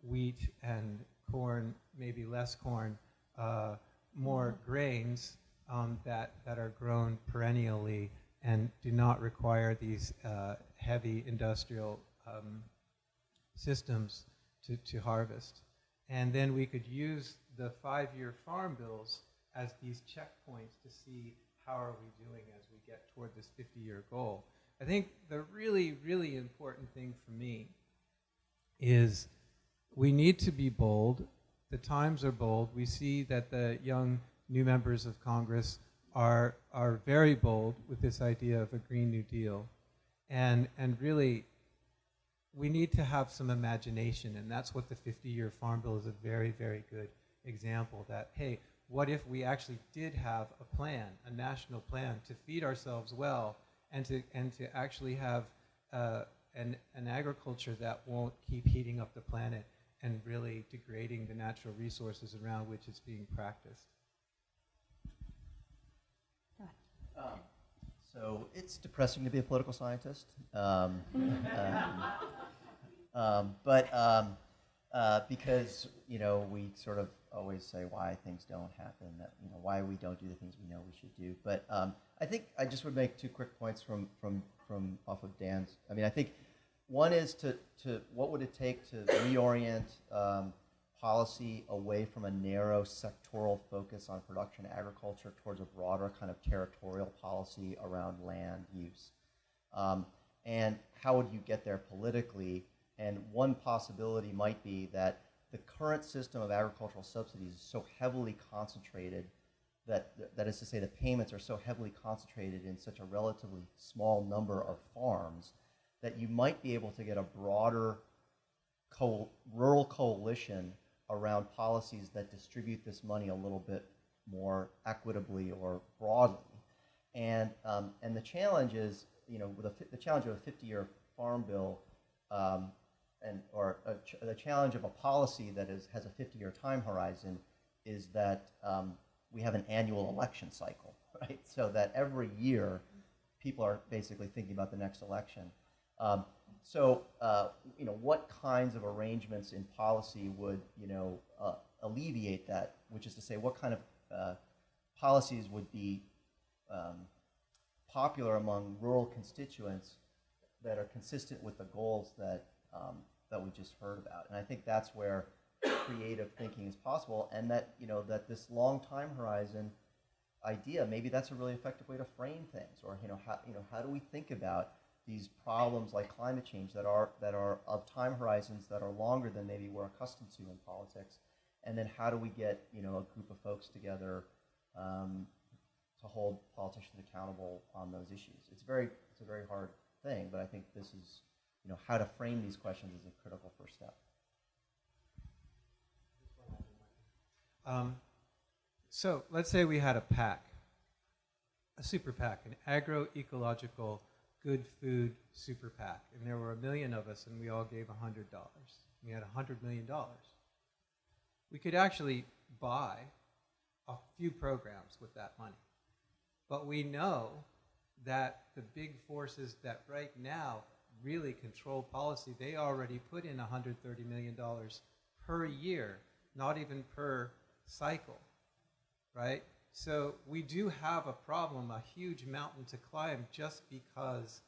wheat and corn, maybe less corn, more grains that are grown perennially and do not require these heavy industrial systems to harvest. And then we could use the 5-year farm bills as these checkpoints to see how are we doing as we get toward this 50-year goal. I think the really, really important thing for me is we need to be bold. The times are bold. We see that the young new members of Congress are very bold with this idea of a Green New Deal. And really, we need to have some imagination, and that's what the 50-year Farm Bill is a very, very good example that, hey, what if we actually did have a plan, a national plan, to feed ourselves well and to actually have an agriculture that won't keep heating up the planet and really degrading the natural resources around which it's being practiced. So it's depressing to be a political scientist, because we sort of always say why things don't happen, that why we don't do the things we know we should do. But I think I just would make 2 quick points from off of Dan's. I mean, I think one is to what would it take to reorient policy away from a narrow sectoral focus on production agriculture towards a broader kind of territorial policy around land use. And how would you get there politically? And one possibility might be that the current system of agricultural subsidies is so heavily concentrated that is to say the payments are so heavily concentrated in such a relatively small number of farms that you might be able to get a broader rural coalition around policies that distribute this money a little bit more equitably or broadly. And the challenge is, the challenge of a 50-year farm bill the challenge of a policy that has a 50-year time horizon is that we have an annual election cycle, right? So that every year people are basically thinking about the next election. What kinds of arrangements in policy would alleviate that? Which is to say, what kind of policies would be popular among rural constituents that are consistent with the goals that we just heard about? And I think that's where creative thinking is possible, and that that this long time horizon idea, maybe that's a really effective way to frame things, or how do we think about these problems like climate change that are of time horizons that are longer than maybe we're accustomed to in politics, and then how do we get a group of folks together to hold politicians accountable on those issues? It's a very hard thing, but I think this is how to frame these questions is a critical first step. So let's say we had a PAC, a super PAC, an agroecological good food super PAC, and there were 1 million of us, and we all gave $100. We had $100 million. We could actually buy a few programs with that money. But we know that the big forces that right now really control policy, they already put in $130 million per year, not even per cycle, right? So we do have a problem, a huge mountain to climb, just because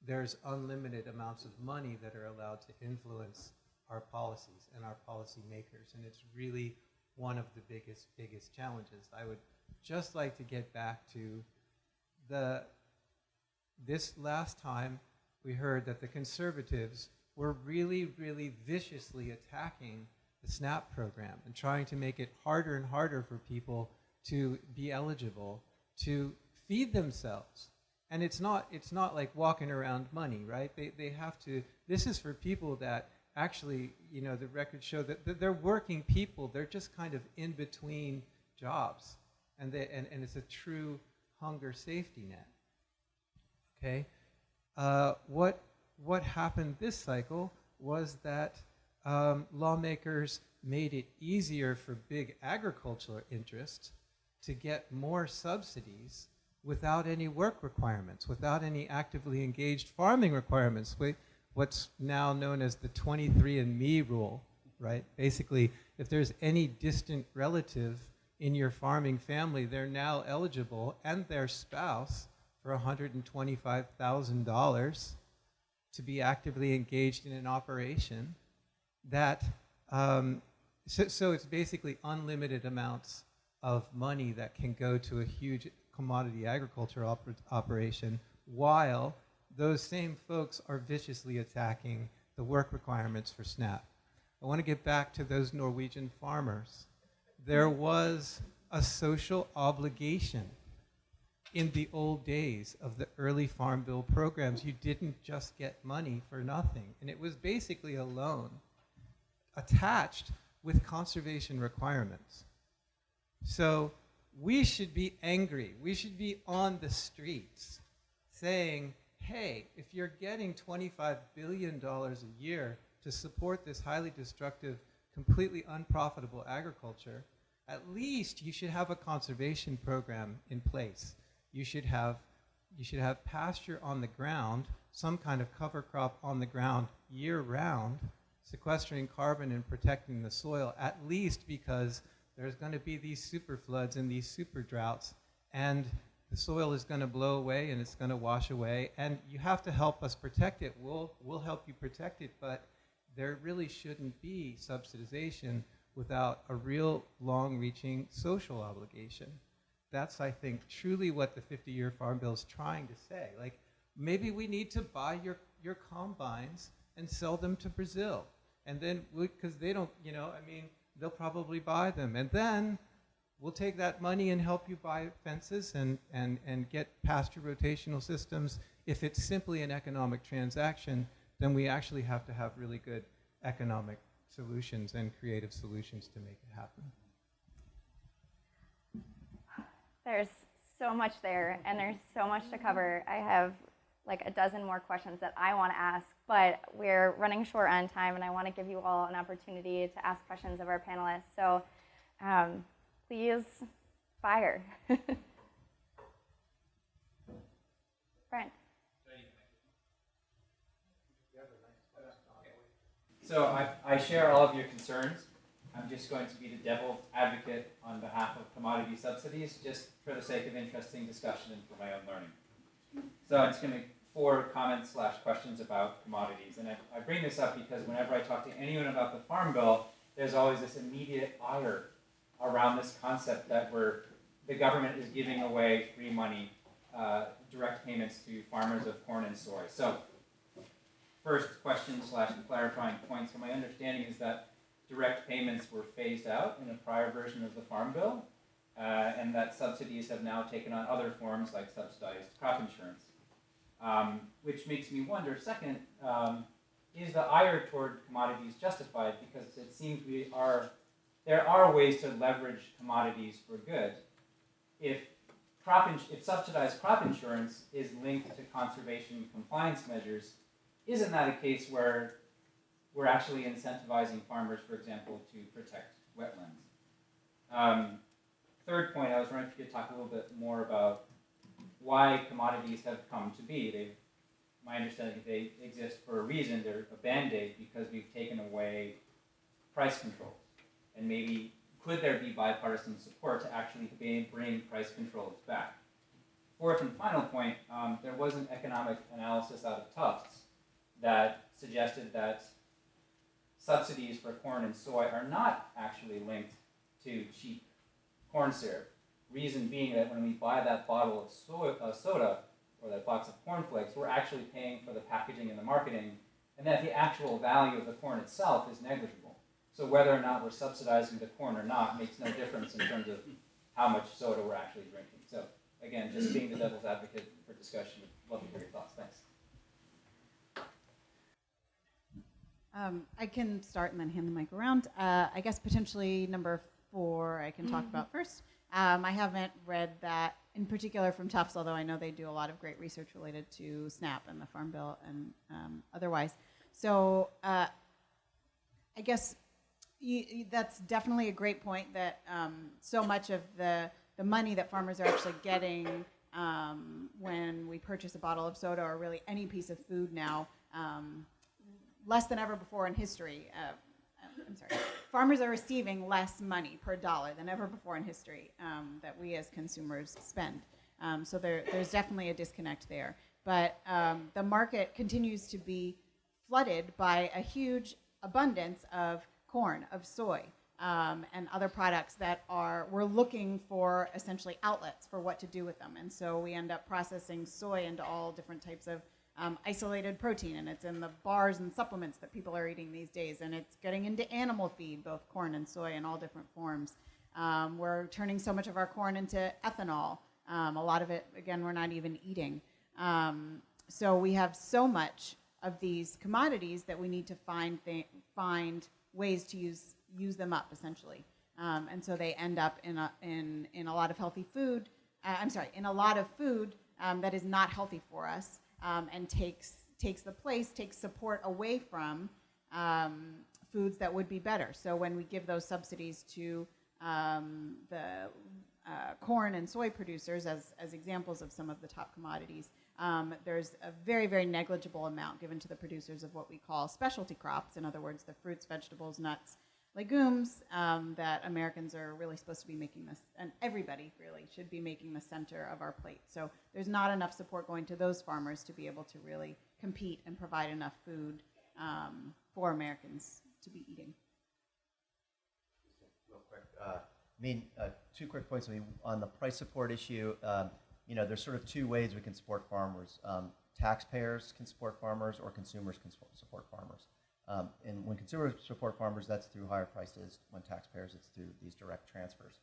there's unlimited amounts of money that are allowed to influence our policies and our policy makers. And it's really one of the biggest challenges. I would just like to get back to this last time we heard that the conservatives were really, really viciously attacking the SNAP program and trying to make it harder and harder for people to be eligible to feed themselves. And it's not like walking around money, right? They have to, this is for people that actually, the records show that they're working people. They're just kind of in between jobs. And it's a true hunger safety net. Okay? What happened this cycle was that lawmakers made it easier for big agricultural interests to get more subsidies without any work requirements, without any actively engaged farming requirements. What's now known as the 23andMe rule, right? Basically, if there's any distant relative in your farming family, they're now eligible, and their spouse, for $125,000 to be actively engaged in an operation that, so it's basically unlimited amounts of money that can go to a huge commodity agriculture operation, while those same folks are viciously attacking the work requirements for SNAP. I want to get back to those Norwegian farmers. There was a social obligation in the old days of the early Farm Bill programs. You didn't just get money for nothing. And it was basically a loan attached with conservation requirements. So we should be angry. We should be on the streets saying, hey, if you're getting $25 billion a year to support this highly destructive, completely unprofitable agriculture, at least you should have a conservation program in place. You should have pasture on the ground, some kind of cover crop on the ground year-round, sequestering carbon and protecting the soil, at least because there's going to be these super floods and these super droughts, and the soil is going to blow away and it's going to wash away, and you have to help us protect it. We'll help you protect it, but there really shouldn't be subsidization without a real long-reaching social obligation. That's, I think, truly what the 50-year Farm Bill is trying to say. Like, maybe we need to buy your combines and sell them to Brazil. And then, because they don't, they'll probably buy them. And then we'll take that money and help you buy fences and get pasture rotational systems. If it's simply an economic transaction, then we actually have to have really good economic solutions and creative solutions to make it happen. There's so much there, and there's so much to cover. I have like a dozen more questions that I want to ask, but we're running short on time, and I want to give you all an opportunity to ask questions of our panelists. So please fire. Brent. So I share all of your concerns. I'm just going to be the devil advocate on behalf of commodity subsidies, just for the sake of interesting discussion and for my own learning. So I'm just going to make 4 comments / questions about commodities. And I bring this up because whenever I talk to anyone about the Farm Bill, there's always this immediate ire around this concept that we're the government is giving away free money, direct payments to farmers of corn and soy. So first question / clarifying point. So my understanding is that direct payments were phased out in a prior version of the Farm Bill, and that subsidies have now taken on other forms like subsidized crop insurance. Which makes me wonder, second, is the ire toward commodities justified? Because it seems there are ways to leverage commodities for good. If subsidized crop insurance is linked to conservation compliance measures, isn't that a case where we're actually incentivizing farmers, for example, to protect wetlands? Third point, I was wondering if you could talk a little bit more about why commodities have come to be. My understanding is they exist for a reason. They're a band-aid because we've taken away price controls. And maybe could there be bipartisan support to actually bring price controls back? Fourth and final point, there was an economic analysis out of Tufts that suggested that subsidies for corn and soy are not actually linked to cheap corn syrup. Reason being that when we buy that bottle of soda or that box of cornflakes, we're actually paying for the packaging and the marketing, and that the actual value of the corn itself is negligible. So whether or not we're subsidizing the corn or not makes no difference in terms of how much soda we're actually drinking. So again, just being the devil's advocate for discussion, love to hear your thoughts. Thanks. I can start and then hand the mic around. I guess potentially number 4 I can talk about first. I haven't read that in particular from Tufts, although I know they do a lot of great research related to SNAP and the Farm Bill and otherwise. So I guess that's definitely a great point that so much of the money that farmers are actually getting when we purchase a bottle of soda or really any piece of food now, less than ever before in history. Farmers are receiving less money per dollar than ever before in history that we as consumers spend. So there's definitely a disconnect there. But the market continues to be flooded by a huge abundance of corn, of soy, and other products that we're looking for essentially outlets for what to do with them. And so we end up processing soy into all different types of isolated protein, and it's in the bars and supplements that people are eating these days, and it's getting into animal feed, both corn and soy in all different forms. We're turning so much of our corn into ethanol. A lot of it, again, we're not even eating. So we have so much of these commodities that we need to find ways to use them up, essentially. And so they end up in a lot of healthy food. In a lot of food that is not healthy for us. And takes support away from foods that would be better. So when we give those subsidies to the corn and soy producers as examples of some of the top commodities, there's a very, very negligible amount given to the producers of what we call specialty crops. In other words, the fruits, vegetables, nuts, legumes that Americans are really supposed to be making this, and everybody really should be making the center of our plate. So there's not enough support going to those farmers to be able to really compete and provide enough food for Americans to be eating. Real quick, 2 quick points. On the price support issue, there's sort of 2 ways we can support farmers. Taxpayers can support farmers, or consumers can support farmers. And when consumers support farmers, that's through higher prices. When taxpayers, it's through these direct transfers.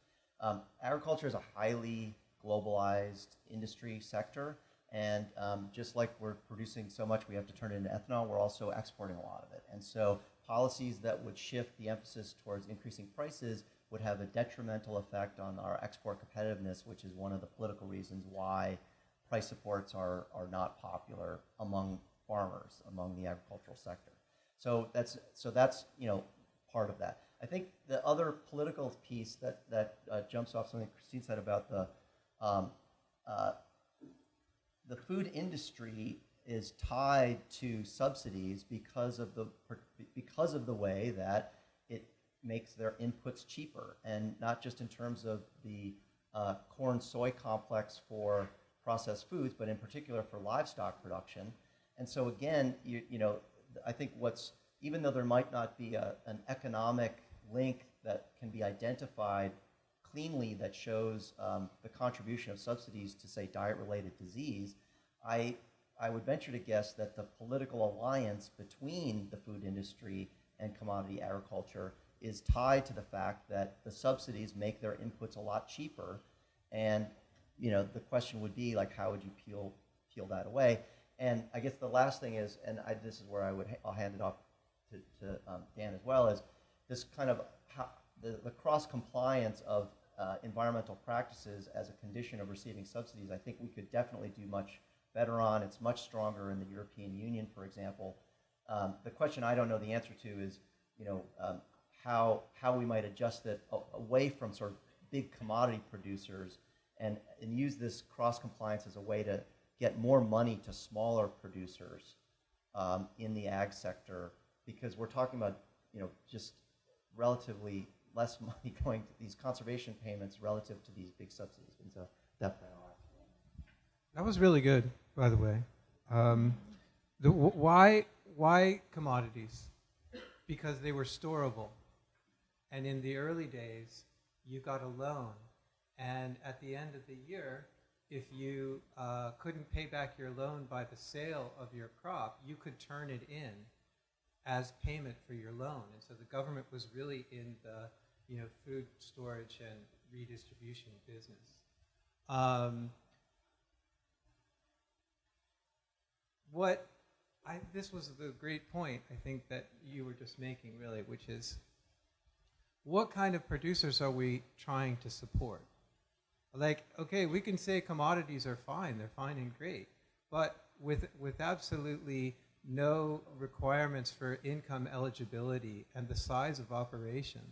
Agriculture is a highly globalized industry sector, and just like we're producing so much we have to turn it into ethanol, we're also exporting a lot of it. And so policies that would shift the emphasis towards increasing prices would have a detrimental effect on our export competitiveness, which is one of the political reasons why price supports are not popular among farmers, among the agricultural sector. So that's part of that. I think the other political piece that jumps off something Christine said about the food industry is tied to subsidies because of the way that it makes their inputs cheaper, and not just in terms of the corn soy complex for processed foods, but in particular for livestock production. And so again, I think even though there might not be an economic link that can be identified cleanly that shows the contribution of subsidies to, say, diet-related disease, I would venture to guess that the political alliance between the food industry and commodity agriculture is tied to the fact that the subsidies make their inputs a lot cheaper. And the question would be, like, how would you peel that away? And I guess the last thing is, and this is where I'll hand it off to Dan as well, is this kind of the cross-compliance of environmental practices as a condition of receiving subsidies. I think we could definitely do much better on. It's much stronger in the European Union, for example. The question I don't know the answer to is, how we might adjust it away from sort of big commodity producers and use this cross-compliance as a way to get more money to smaller producers in the ag sector, because we're talking about just relatively less money going to these conservation payments relative to these big subsidies. And so that was really good, by the way. Why commodities? Because they were storable. And in the early days, you got a loan. And at the end of the year, if you couldn't pay back your loan by the sale of your crop, you could turn it in as payment for your loan. And so the government was really in the food storage and redistribution business. This was the great point, I think, that you were just making, really, which is, what kind of producers are we trying to support? Like, okay, we can say commodities are fine, they're fine and great, but with absolutely no requirements for income eligibility and the size of operation,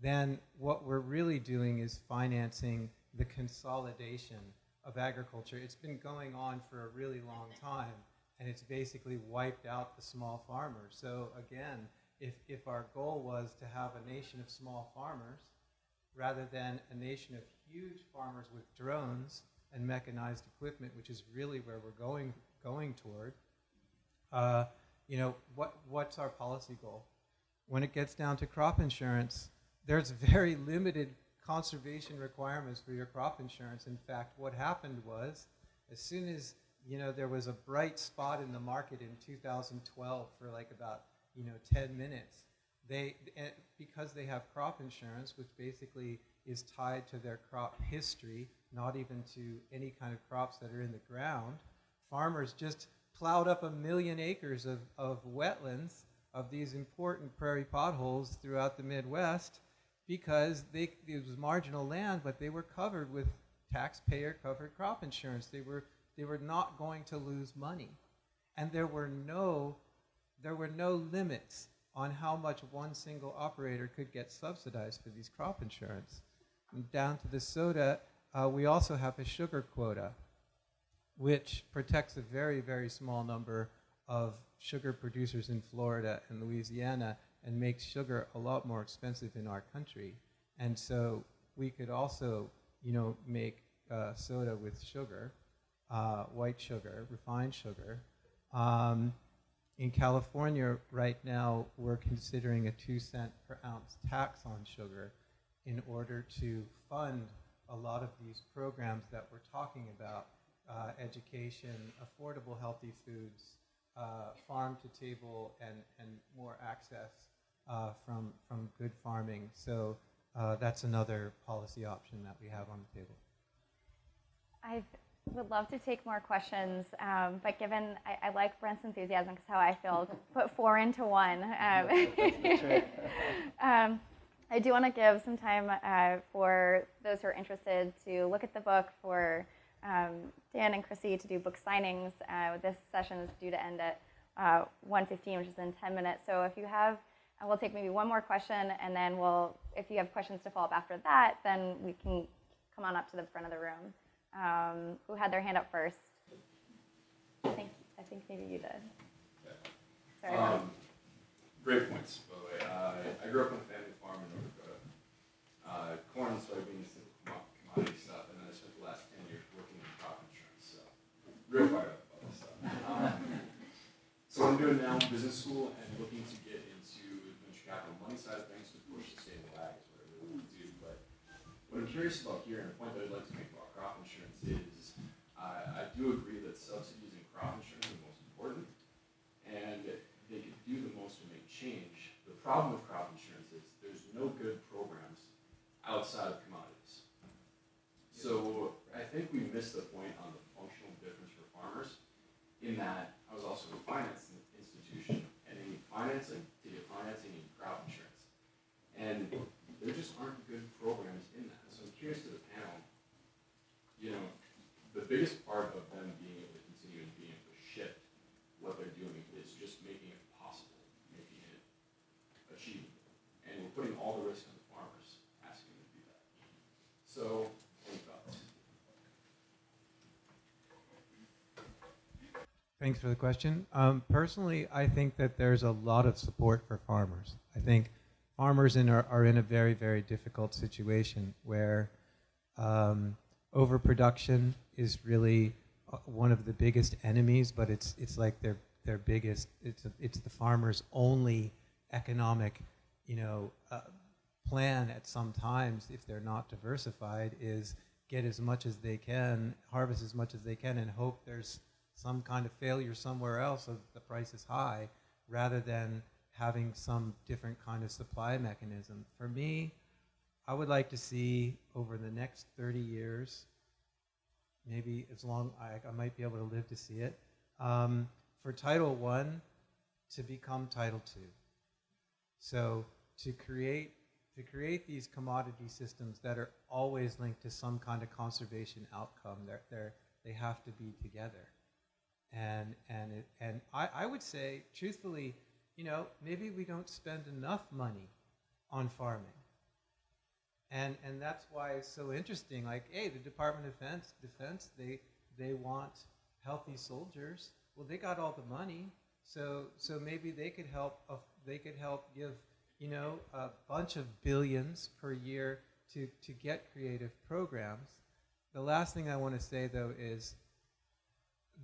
then what we're really doing is financing the consolidation of agriculture. It's been going on for a really long time, and it's basically wiped out the small farmers. So again, if our goal was to have a nation of small farmers, rather than a nation of huge farmers with drones and mechanized equipment, which is really where we're going toward, what's our policy goal? When it gets down to crop insurance, there's very limited conservation requirements for your crop insurance. In fact, what happened was, as soon as there was a bright spot in the market in 2012 for like about 10 minutes, because they have crop insurance, which basically is tied to their crop history, not even to any kind of crops that are in the ground, farmers just plowed up 1 million acres of wetlands, of these important prairie potholes throughout the Midwest, because it was marginal land, but they were covered with taxpayer-covered crop insurance. They were not going to lose money, and there were no limits on how much one single operator could get subsidized for these crop insurance. And down to the soda, we also have a sugar quota, which protects a very, very small number of sugar producers in Florida and Louisiana and makes sugar a lot more expensive in our country. And so we could also, make soda with sugar, white sugar, refined sugar. In California right now, we're considering a 2-cent per ounce tax on sugar in order to fund a lot of these programs that we're talking about, education, affordable healthy foods, farm to table, and more access from good farming. So that's another policy option that we have on the table. I would love to take more questions, but given I like Brent's enthusiasm, because how I feel, put 4 into 1. I do want to give some time for those who are interested to look at the book, for Dan and Chrissy to do book signings. This session is due to end at 1:15, which is in 10 minutes. So if you have, we'll take maybe one more question, and then if you have questions to follow up after that, then we can come on up to the front of the room. Who had their hand up first? I think maybe you did. Yeah. Sorry. Great points, by the way. I grew up on a family farm in North Dakota. Corn and soybeans, commodity stuff, and then I spent the last 10 years working in crop insurance. So, real fired up about this stuff. So what I'm doing now in business school and looking to get into the venture capital money side of things to push sustainable ag is what I really want to do. But curious about here, and a point that I'd like to make about crop insurance is, I do agree that subsidies in crop insurance are most important, and they could do the most to make change. The problem with crop insurance is there's no good programs outside of commodities. So I think we missed the point on the functional difference for farmers, in that I was also a finance institution, and they need financing to get financing in crop insurance. And there just aren't good programs in that. So I'm curious to the panel, you know, the biggest part of them being able to continue and being able to shift what they're doing is just making it possible, making it achievable. And we're putting all the risk on the farmers, asking them to do that. So, any thoughts? Thanks for the question. Personally, I think that there's a lot of support for farmers. I think farmers are in a very, very difficult situation where overproduction is really one of the biggest enemies, but it's like their biggest. It's the farmers' only economic, plan at some times, if they're not diversified, is get as much as they can, harvest as much as they can, and hope there's some kind of failure somewhere else so that the price is high, rather than having some different kind of supply mechanism. For me, I would like to see over the next 30 years, maybe as long I might be able to live to see it, for Title I to become Title II. So to create these commodity systems that are always linked to some kind of conservation outcome, they have to be together. And I would say, truthfully, maybe we don't spend enough money on farming. And that's why it's so interesting. Like, hey, the Department of Defense, they want healthy soldiers. Well, they got all the money, so maybe they could help. They could help give a bunch of billions per year to get creative programs. The last thing I want to say, though, is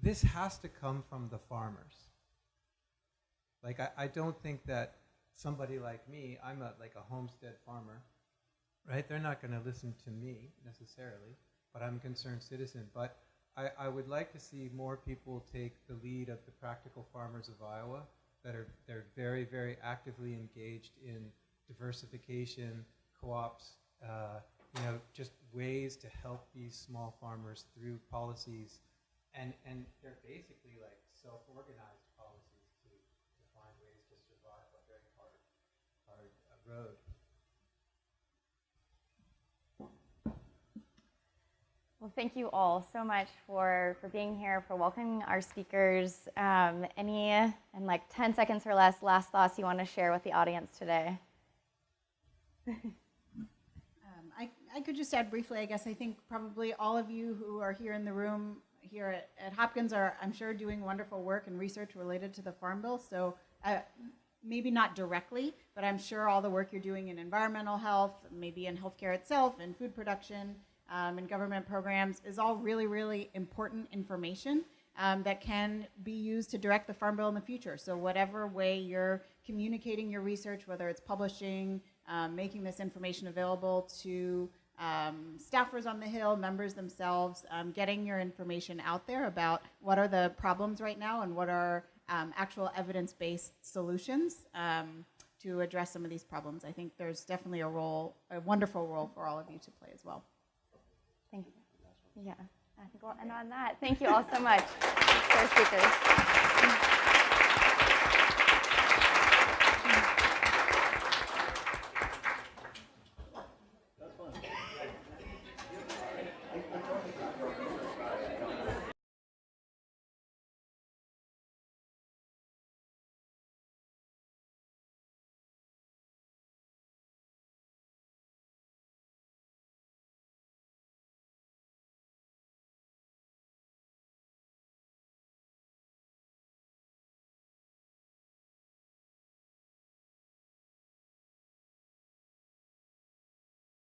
this has to come from the farmers. Like, I don't think that somebody like me, I'm like a homestead farmer, right? They're not going to listen to me necessarily, but I'm a concerned citizen. But I would like to see more people take the lead of the practical farmers of Iowa they're very, very actively engaged in diversification, co-ops, just ways to help these small farmers through policies. And they're basically like self-organized policies to find ways to survive a very hard road. Well, thank you all so much for being here, for welcoming our speakers. Any, in like 10 seconds or less, last thoughts you want to share with the audience today? I could just add briefly, I guess. I think probably all of you who are here in the room here at Hopkins are, I'm sure, doing wonderful work and research related to the Farm Bill. So maybe not directly, but I'm sure all the work you're doing in environmental health, maybe in healthcare itself, and food production, and government programs is all really, really important information that can be used to direct the Farm Bill in the future. So whatever way you're communicating your research, whether it's publishing, making this information available to staffers on the Hill, members themselves, getting your information out there about what are the problems right now and what are actual evidence-based solutions to address some of these problems. I think there's definitely a wonderful role for all of you to play as well. Thank you. Yeah, I think we'll end on that. Thank you all so much, for our speakers.